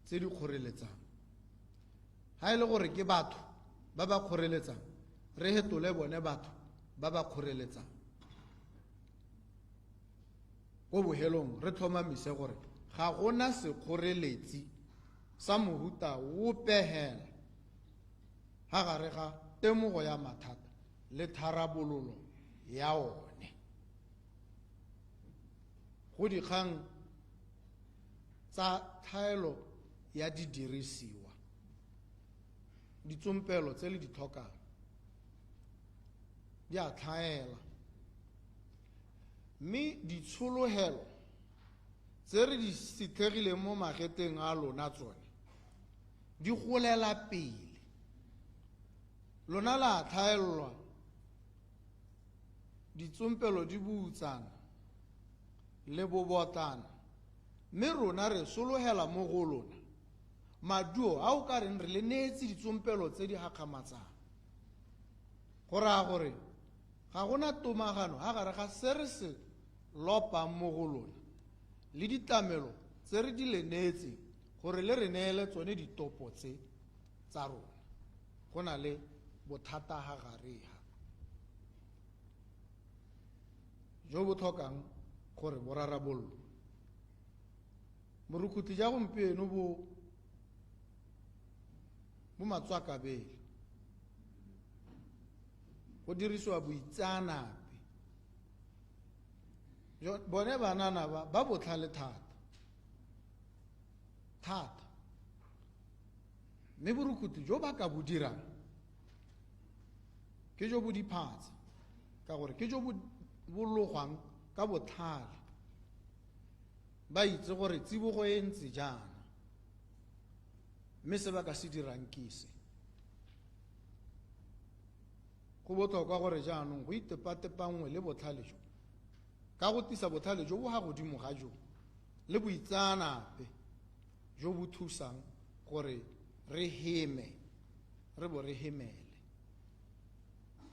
[SPEAKER 3] tse di kgoreletsang ha e le gore ke batho ba ba kgoreletsang re hetole bone batho ba ba kgoreletsang go bohelong re tlhomamise gore ga gona sekgoreletsi sa mohuta o pehela ha gare ga temogo ya mathata le tharabololo ya one go dikgang tsa tlhaelo ya didirisiwa ditsompelo tse le di tlhokang di a tlhaela mme ditshologelo tse re di setlhegileng mo magetleng a lona tsone di golela pele lona la tlhaelwa ditsompelo di butsana le bobotlana mme rona re sologela mo go lona maduo a o ka reng re le neetse ditsompelo tse di gakgamatsang go raya gore ga gona tomagano ga gare ga se re se lopang mo go lona le ditlamelo tse re di le neetseng gore le re neele tsone ditopo tse tsa rona go na le bothata ga garega jo bo tlhokang gore bo rarabollo borukhutlhi ja gompieno bo matswakabele go dirisiwa boitseanape bone banana ba botlhale thata mme borukhutlhi jo ba ka bo dirang ke jo bo diphatsa ka gore ke jo bo logwang ka botlhale ba itse gore tsibogo e ntse jaana mme se ba ka se dirang kise go botlhokwa gore jaanong go itepatepangwe le botlhale jo ka go tisa botlhale jo bo ga godimo ga jo le boitseanape jo bo thusang gore re heme re bo re hemele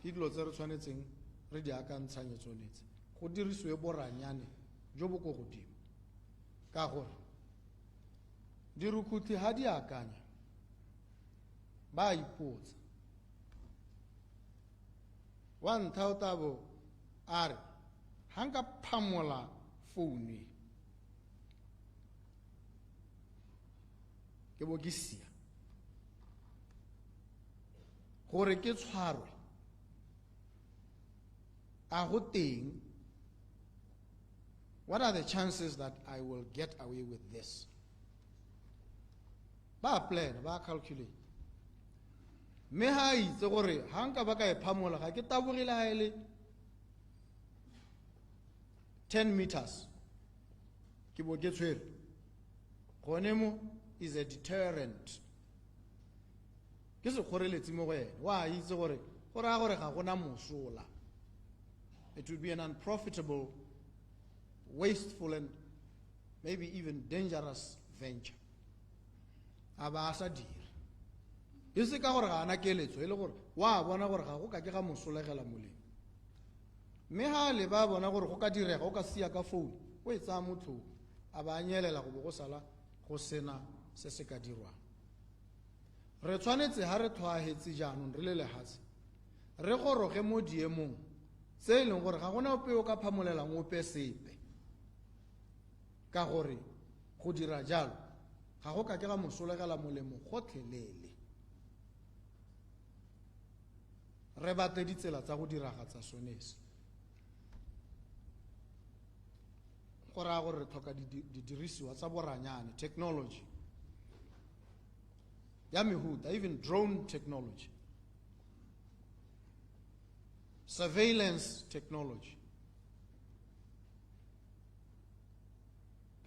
[SPEAKER 3] ke dilo tse re tshwanetseng re di akantshanye tsonetse go dirisiwe boranyane jo bo go godimo ka gore dirukutlhi ha di akanya ba ipotsa wa ntlha o tabo a re ha nka phamola founu ke bo ke sia gore ke tshwarwe a go teng. What are the chances that I will get away with this? Ba plan, ba calculate. Me ha itse gore ha nka ba ka e phamola ga ke tabogile ha ele 10 meters ke bo ke tshwere gone mo is a deterrent. Ke se kgoreletsi mo go ene wa itse gore ra gore ga gona mosola. It would be an unprofitable, wasteful, and maybe even dangerous venture. Aba sa dira e se ka gore ga ana keletso e le gore wa bona gore ga go ka ke ga mosolegela moleng mme ha le ba bona gore go ka direga go ka sia ka phone o e tsa motho a ba nyelela go bo go sala go sena se se ka dirwang. Re tshwanetse ha re thwahetse jaanong re le lehatse re goroge mo diemong se e leng gore ga gona ope o ka phamolelang ope sepe ka gore go dira jalo ga go ka ke ga mosolegela molemo gotlhelele. Re batle ditsela tsa go diragatsa sonese go raya gore re tlhoka didirisiwa tsa boranyane, technology ya mehuta, even drone technology, surveillance technology,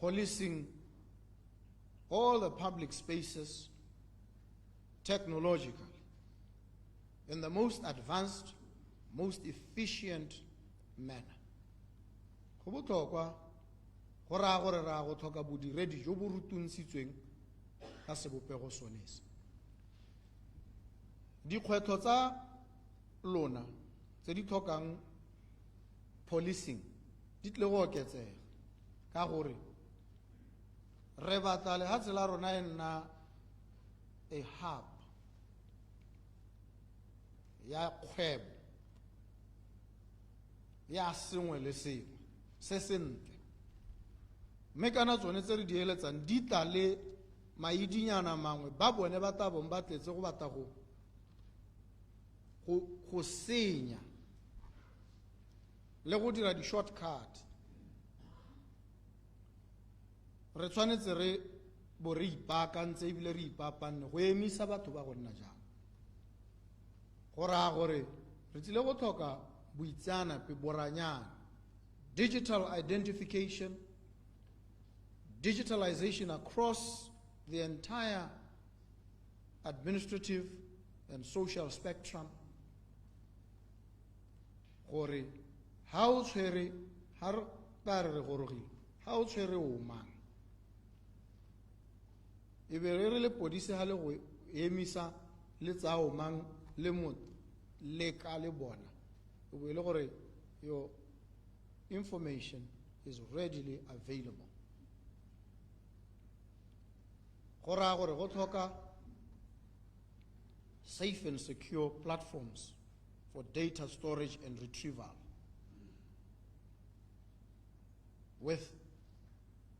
[SPEAKER 3] policing all the public spaces technologically in the most advanced, most efficient manner. Go botlhokwa go raya gore ra go tlhoka bodiredi jo bo rutuntshitsweng ka sebopego sonese. Dikgwetlho tsa lona tse di tlhokang policing di tle go oketsega ka gore re batla lehatshe la rona e nna a hub ya kgwebo ya sengwe le sengwe se sentle mme kana tsone tse re di eletsang di tla le maidinyana mangwe ba bone ba tabong ba tletse go batla go senya le go dira di-shortcut. Re tshwanetse re bo re ipaakantse ebile re ipapanne go emisa batho ba go nna jang go raya gore re tlile go tlhoka boitseanape boranyana, digital identification, digitalization across the entire administrative and social spectrum gore ha o tshwere ha re ba re gorogile ha o tshwere o mang e be re le podise ha le go emisa le tsa o mang le mo le ka le bona o be le gore your information is readily available. Go raya gore go tlhoka safe and secure platforms for data storage and retrieval with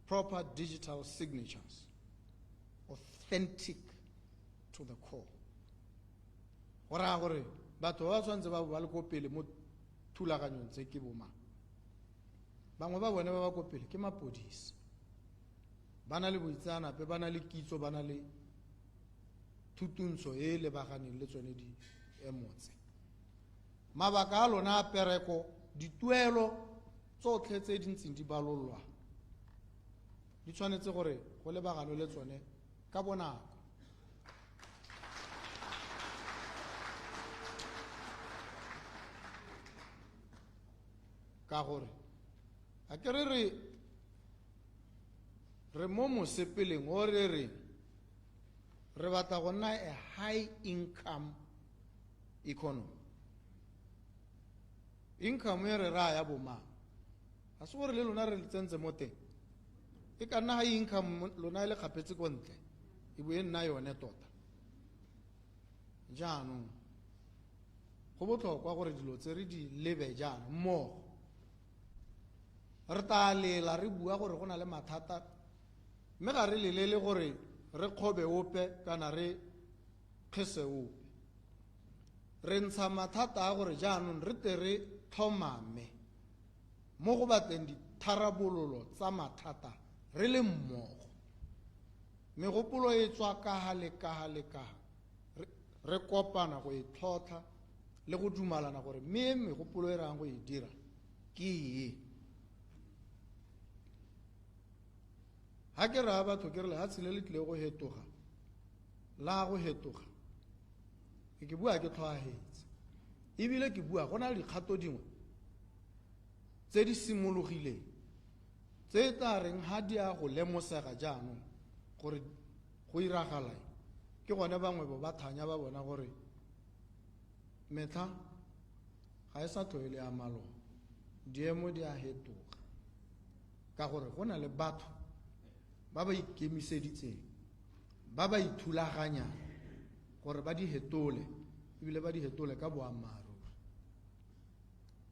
[SPEAKER 3] proper digital signatures, authentic to the core. Go raya gore batho ba tshwanetse ba le ko pele mo thulaganyong tse ke bomang bangwe ba bone ba ko pele ke mapodisi ba na le boitseanape ba na le kitso ba na le thutuntsho e lebaganeng le tsone di emotse mabaka a lona a pereko dituelo tsotlhe tse di ntseng di balolwa di tshwanetse gore go lebagano le tsone ka bonako. Ka gore a ke re mo mosepeleng o re batla go nna a high income economy income e re raya bomang a se gore le lona re tsentse mo teng e ka nna ga income lona e le kgapetse ko ntle e bo e nna yone tota jaanong go botlhokwa gore dilo tse re di lebe jaana mmogo re ta lela re bua gore go na le mathata mme ga re lelele gore re kgobe ope kana re kgese ope re ntsha mathata a gore jaanong re te re tlhomame mo go batleng ditharabololo tsa mathata re le mmogo megopolo e tswa ka ga le ka ga le ka re kopana go e tlhotlha le go dumalana gore mme megopolo e rang go e dira ke ye ha ke ra batho ke re le ha tshile le tlile go hetoga la go hetoga ke bua ke tlhoagetse ebile ke bua go na le dikgato dingwe tse di simologileng tse tla reng ha di a go lemosega jaanong gore go iragala ke gone bangwe ba thanya ba bona gore metlha ga e sa tlhoele ya maloba diemo di a hetoga ka gore go na le batho ba ba ikemiseditseng ba ba ithulaganyang gore ba di hetole ebile ba di hetole ka boammaaruri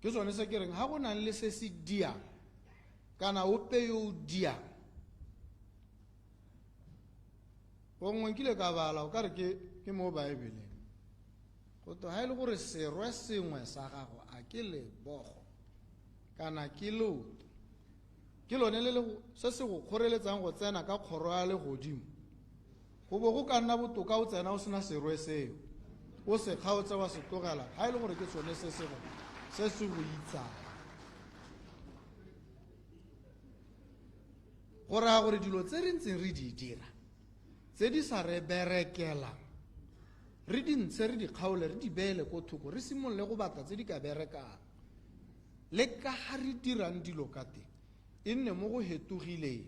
[SPEAKER 3] ke sone se ke reng ga go nang le se se diang kana ope yo o diang gongwe nkile ka bala o kare ke mo baebeleng go to ga e le gore serwe sengwe sa gago a ke lebogo kana ke loto ke lone se se go kgoreletsang go tsena ka kgoro ya legodimo go bo go ka nna botoka o tsena o sena serwe seo o se kgaotse wa se tlogela ga e le gore ke sone se se go itsang go raya gore dilo tse re ntseng re di dira tse di sa re berekelang re di ntshe re di kgaole re di beele ko thoko re simolole go batla tse di ka berekang le ka ga re dirang dilo ka teng e nne mo go hetogileng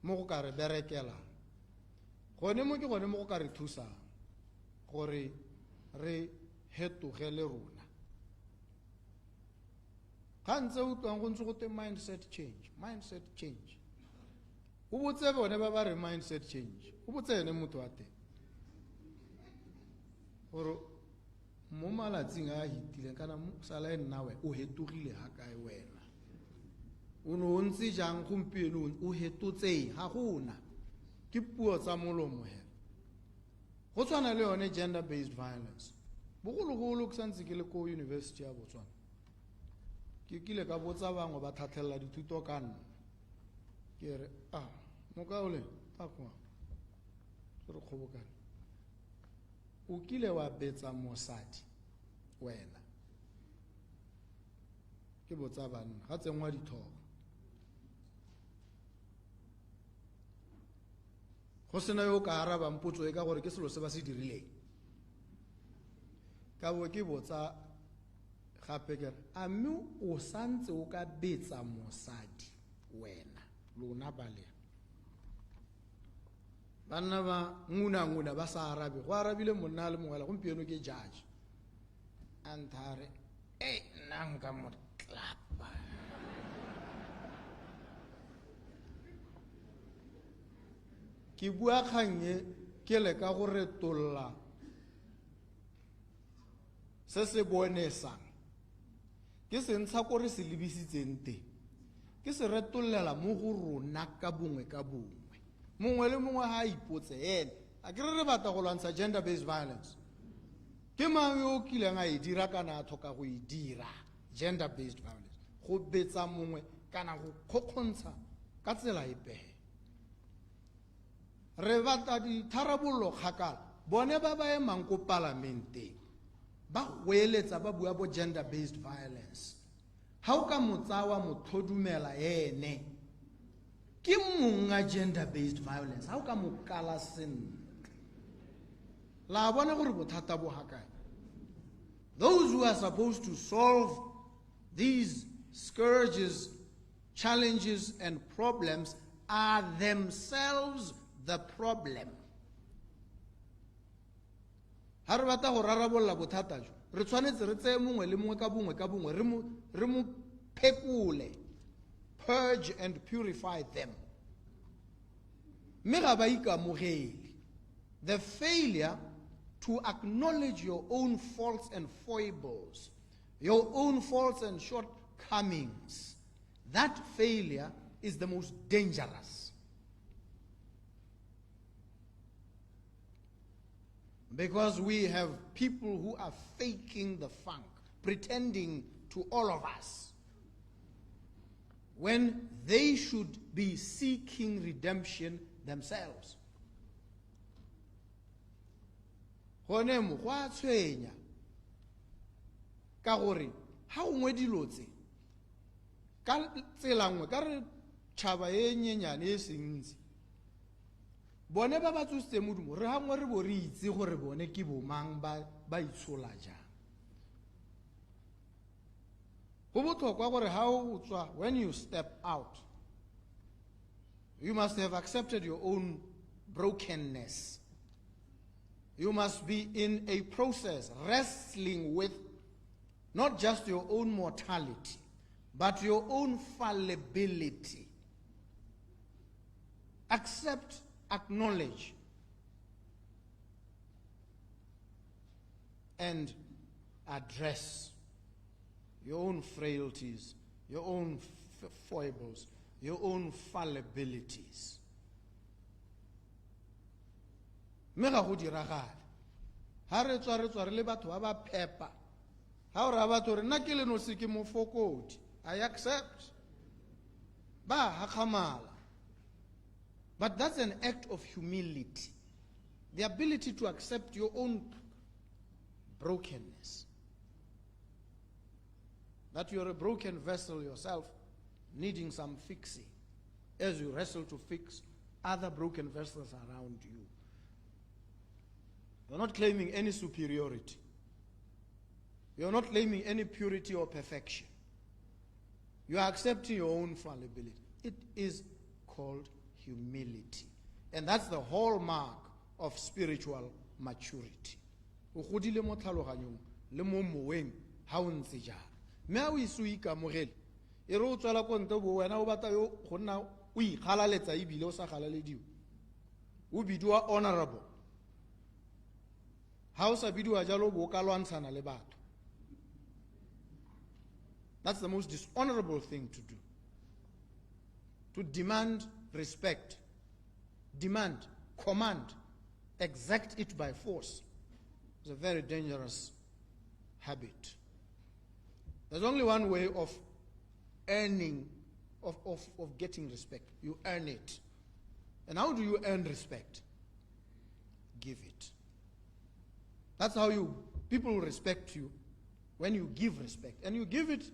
[SPEAKER 3] mo go ka re berekelang gone mo ke gone mo go ka re thusang gore re hetogele rona ga ntse utlwang go ntse go te mindset change o botse bone ba ba re mindset change o botse ene motho wa teng gore mo malatsing a hitileng kana sala e nna we o hetogile ga kae wena o ne o ntse jang gompieno o hetotseng ga gona ke puo tsa molomo he go tshwana le yone gender based violence bogologolo ke santse ke le ko university ya Botswana ke kile ka botsa bangwe ba tlhatlhelela dithuto ka nna ke re mokaole akwa re kgobokane o kile wa betsa mosadi wena ke botsa banna ga tsengwa dithogo go sena yo ka arabang potso e ka gore ke selo se ba se dirileng ka bo ke botsa gape ke re a mme o santse o ka betsa mosadi wena lona bale banna ba nguna ba sa arabe go arabile monna le mongwe gompieno ke judge antare nanga motlapa ke bua kganye ke le ka go retolla se se bonesang ke se ntsha ko re se lebisitseng teng ke se retollela mo go rona ka bongwe mongwe le mongwe ha ipotse ene a ke re batla go lwantsha gender based violence ke mang yo kileng a e dira kana a tlhoka go e dira gender based violence go betsa mongwe kana go khokgontsha ka tsela epe re batla ditharabollo kgakala bone ba ba emang ko parlamenteng ba goeletsa ba bua bo gender based violence ha o ka motsawa motlhodumela ene ke monga gender based violence ha o ka mokala sentle la bona gore bothata bo hakae those who are supposed to solve these scourges, challenges and problems are themselves the problem. ha re batla go rarabolla bothata jo re tshwanetse re tseye mongwe le mongwe ka bongwe re mo phekole, purge and purify them. Mme ga ba ikamogele. The failure to acknowledge your own faults and foibles, your own faults and shortcomings, that failure is the most dangerous. Because we have people who are faking the funk, pretending to all of us, when they should be seeking redemption themselves. Gone mo go a tshwenya ka gore ha o ngwe dilo tse ka tsela nngwe ka re tšhaba e nyenyane e sentsi bone ba ba tsositse modumo re hangwe re bo re itse gore bone ke bomang ba itshola jang. Go botlhokwa gore ha o tswa, when you step out, you must have accepted your own brokenness. You must be in a process wrestling with not just your own mortality, but your own fallibility. Accept, acknowledge, and address your own frailties, your own foibles, your own fallibilities. Me ga go diragala ha re tswa re le batho ba ba phepa ha o ra batho re nna ke le no se ke mofokodi, I accept, ba hakhamala. But that's an act of humility, the ability to accept your own brokenness, that you're a broken vessel yourself, needing some fixing as you wrestle to fix other broken vessels around you. You're not claiming any superiority. You're not claiming any purity or perfection. You are accepting your own fallibility. It is called humility. And that's the hallmark of spiritual maturity. O godile mo tlhaloganyong le mo moweng ha o ntse jang. Me a o isu ikamogele e re o tswela ko ntle bo wena o batla yo go nna o ikgalaletsa ebile o sa galalediwa o bidiwa honorable. Ha o sa bidiwa jalo bo ka lwantshana le batho. That's the most dishonorable thing to do. To demand respect, demand, command, exact it by force is a very dangerous habit. There's only one way of earning, of getting respect. You earn it. And how do you earn respect? Give it. That's how people will respect you, when you give respect. And you give it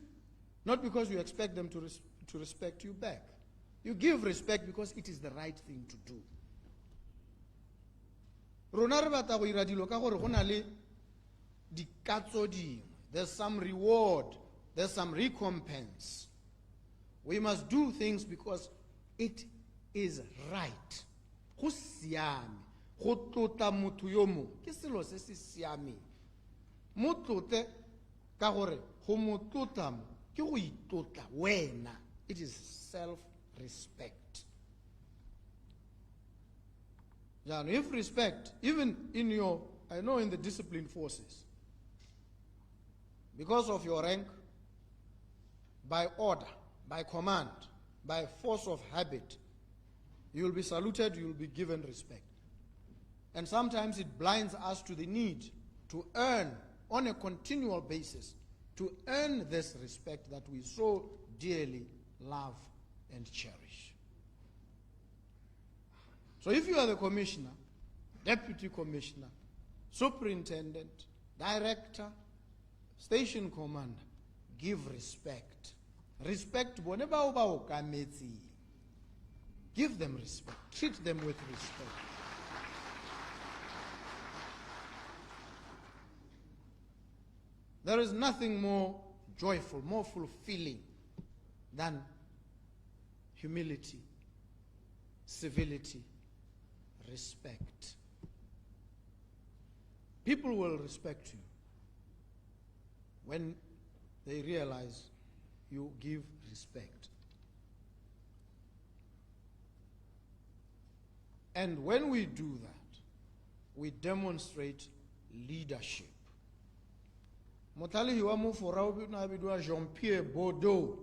[SPEAKER 3] not because you expect them to respect you back. You give respect because it is the right thing to do. Rona re batla go ira dilo ka gore go na le dikatso dingwe. There's some reward, there's some recompense. We must do things because it is right. Go siame. Go tlotla motho yo mo ke selo se se siameng. Mo tlotle ka gore go mo tlotla mo ke go itlotla wena. It is self-respect. If respect, even in your, I know in the disciplined forces, because of your rank, by order, by command, by force of habit, you will be saluted, you will be given respect. And sometimes it blinds us to the need to earn on a continual basis, to earn this respect that we so dearly love and cherish. So if you are the commissioner, deputy commissioner, superintendent, director, station commander, give respect. Respect whenever o kametse. Give them respect. Treat them with respect. There is nothing more joyful, more fulfilling than humility, civility, respect. People will respect you when they realize you give respect. And when we do that, we demonstrate leadership. Motali hiwa muforau na bidua Jean-Pierre Bordeaux.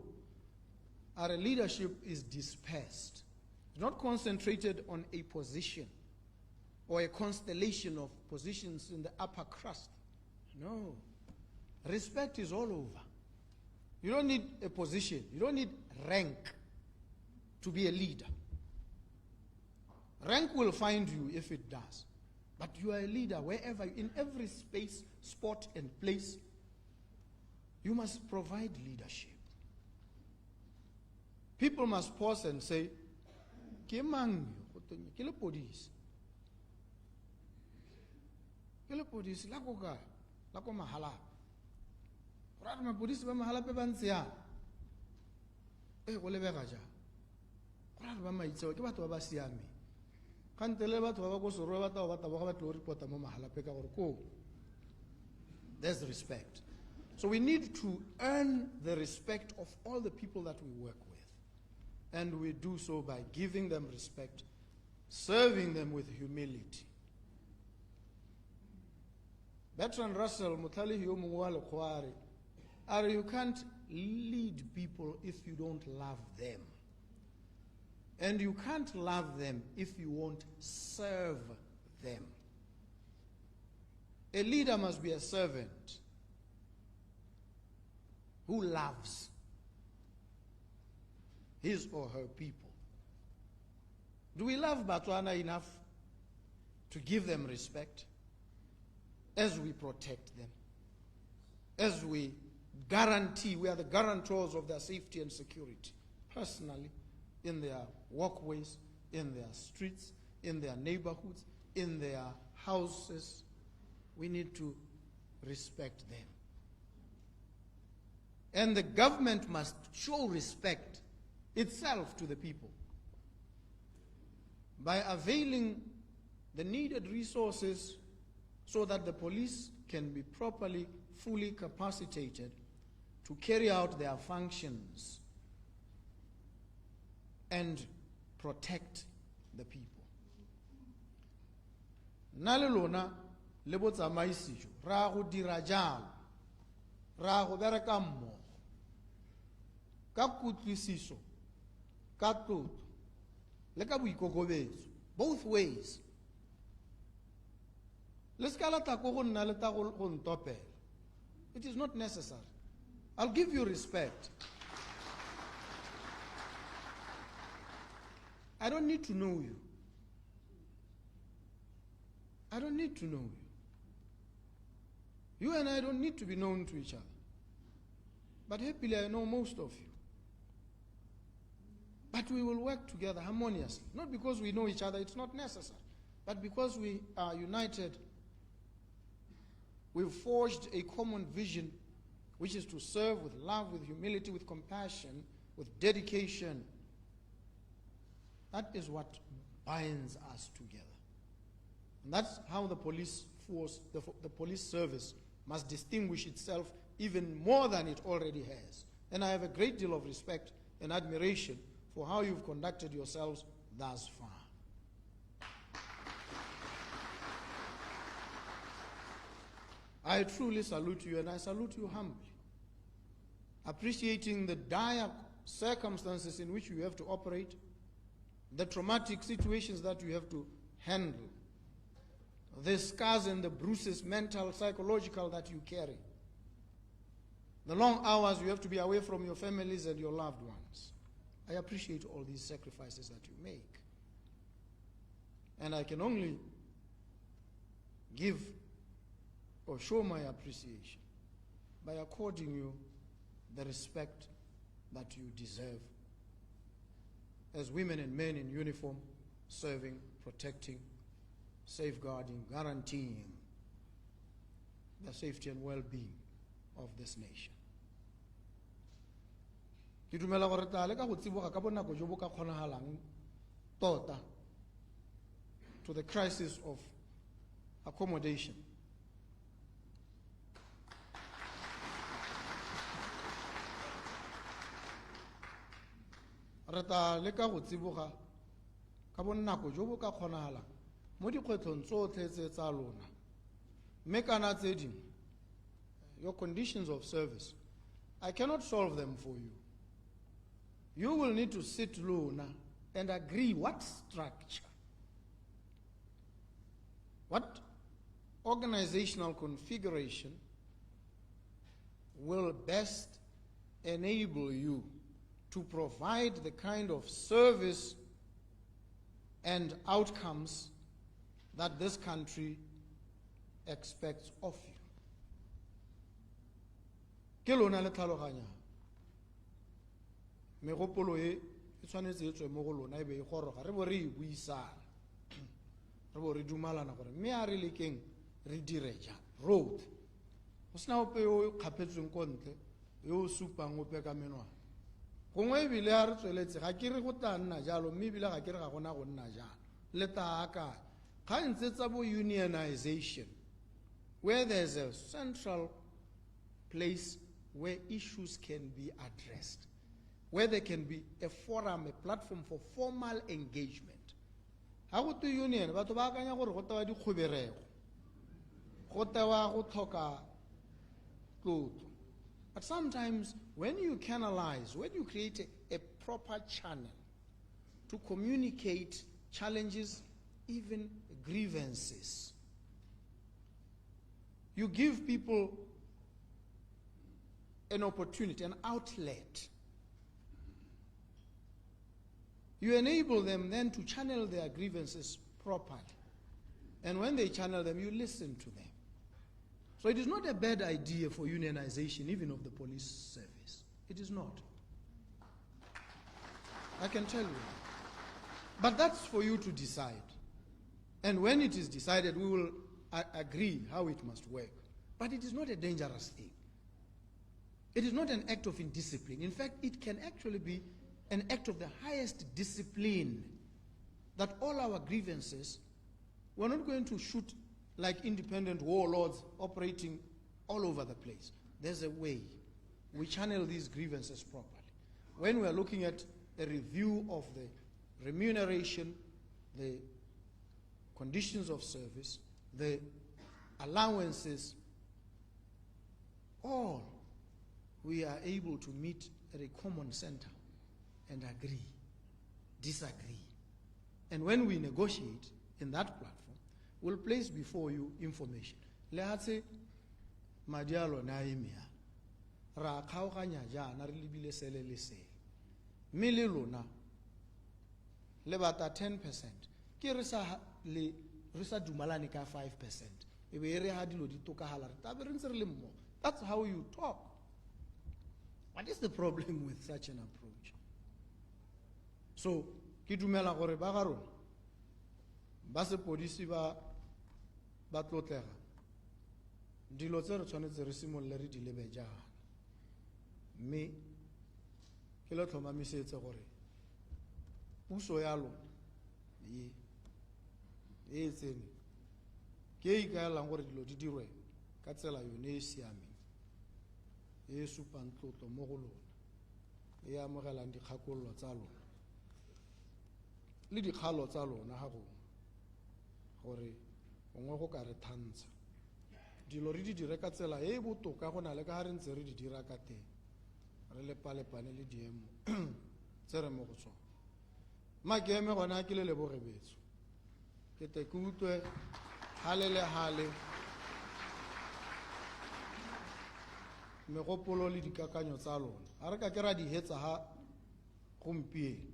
[SPEAKER 3] Our leadership is dispersed. It's not concentrated on a position or a constellation of positions in the upper crust. No. Respect is all over. You don't need a position. You don't need rank to be a leader. Rank will find you if it does. But you are a leader wherever, in every space, spot, and place. You must provide leadership. People must pause and say, ke mang yo, ke le podisi. Ke le podisi, la ko ka, la ko mahala. Ora ma podisi ba mahala pe ba ntsia. Go lebega ja. Ora ba maitsewa ke batho ba ba siame. Kantele batho ba ba go sorwa ba ta ba tlo report mo mahala pe ka gore ko. There's respect. So we need to earn the respect of all the people that we work with. And we do so by giving them respect, serving them with humility. Bertrand Russell, Mutali Hiyomuwale Kware, you can't lead people if you don't love them. And you can't love them if you won't serve them. A leader must be a servant who loves his or her people. Do we love Botswana enough to give them respect as we protect them, as we guarantee, we are the guarantors of their safety and security, personally, in their walkways, in their streets, in their neighborhoods, in their houses? We need to respect them. And the government must show respect itself to the people by availing the needed resources so that the police can be properly, fully capacitated to carry out their functions and protect the people. Nalelona le botsamaisi jo ra go dira jalo ra go bereka mmogo ka kutlwisiso ka tlotlo le ka boikokobetso, both ways. Le ska la ta go nna le ta go ntopela. It is not necessary. I'll give you respect. I don't need to know you. I don't need to know you. You and I don't need to be known to each other. But happily I know most of you. But we will work together harmoniously. Not because we know each other, it's not necessary. But because we are united, we've forged a common vision, which is to serve with love, with humility, with compassion, with dedication. That is what binds us together. And that's how the police force, the police service must distinguish itself even more than it already has. And I have a great deal of respect and admiration for how you've conducted yourselves thus far. I truly salute you, and I salute you humbly, appreciating the dire circumstances in which you have to operate, the traumatic situations that you have to handle, the scars and the bruises, mental, psychological, that you carry, the long hours you have to be away from your families and your loved ones. I appreciate all these sacrifices that you make. And I can only give or show my appreciation by according you the respect that you deserve as women and men in uniform, serving, protecting, safeguarding, guaranteeing the safety and well-being of this nation. Ke dumela gore tale ka go tsiboga ka bonako jo bo ka kgonagalang tota to the crisis of accommodation re tla leka go tsiboga ka bonako jo bo ka kgonagalang mo dikgwetlhong tsotlhe tse tsa lona, mme kana tse dingwe your conditions of service, I cannot solve them for you. You will need to sit lona and agree what structure, what organizational configuration will best enable you to provide the kind of service and outcomes that this country expects of you. Ke lona le tlhaloganya megopolo e tshwanetse e tswe mo go lona e be e goroga re bo re e buisana re bo re dumalana gore mme a re lekeng re dire ja road go sena ope yo kgapetsweng ko ntle yo o supang ope ka menwana gongwe ebile a re tsweletse ga ke re go tla nna jalo mme ebile ga ke re ga gona go nna jalo le taaka ga ntse tsa bo unionization where there's a central place where issues can be addressed, where there can be a forum, a platform for formal engagement. Ha go to union batho ba akanya gore go tawa dikgoberego go tawa go tlhoka tlotlo. But sometimes when you canalize, when you create a proper channel to communicate challenges, even grievances, you give people an opportunity, an outlet. You enable them then to channel their grievances properly. And when they channel them, you listen to them. So it is not a bad idea for unionization, even of the police service. It is not. I can tell you. But that's for you to decide. And when it is decided, we will agree how it must work. But it is not a dangerous thing. It is not an act of indiscipline. In fact, it can actually be an act of the highest discipline, that all our grievances, we're not going to shoot like independent warlords operating all over the place. There's a way. We channel these grievances properly. When we're looking at a review of the remuneration, the conditions of service, the allowances, all we are able to meet at a common center and agree, disagree. And when we negotiate in that platform, we'll place before you information. Lehatse madialo na imia ra khaoganya jana re libile sele le sele. Mme lona le bata 10%. Ke re sa dumalane ka 5%. E be re ha dilo di tokahala re tabe re ntse re le mmo. That's how you talk. What is the problem with such an approach? So, ke dumela gore ba ga rona ba se podisi ba tlotlega dilo tse re tshwanetse re simolle re di lebe jang, mme ke le tlhomamisetse gore puso ya lona e tsene ke e ikaelang gore dilo di dirwe ka tsela yone e siameng e supang tlotlo mo go lona, e amogelang dikgakololo tsa lona le dikgalo tsa lona ga gongwe gore gongwe go ka re thantsha dilo re di dire ka tsela e botoka go na le ka ga re ntse re di dira ka teng re lepalepane le diemo tse re mo go tsona. Makeme gona ke le lebogebetso ke te ke utlwe hale le hale megopolo le dikakanyo tsa lona a re ka ke ra di hetsa ha gompieno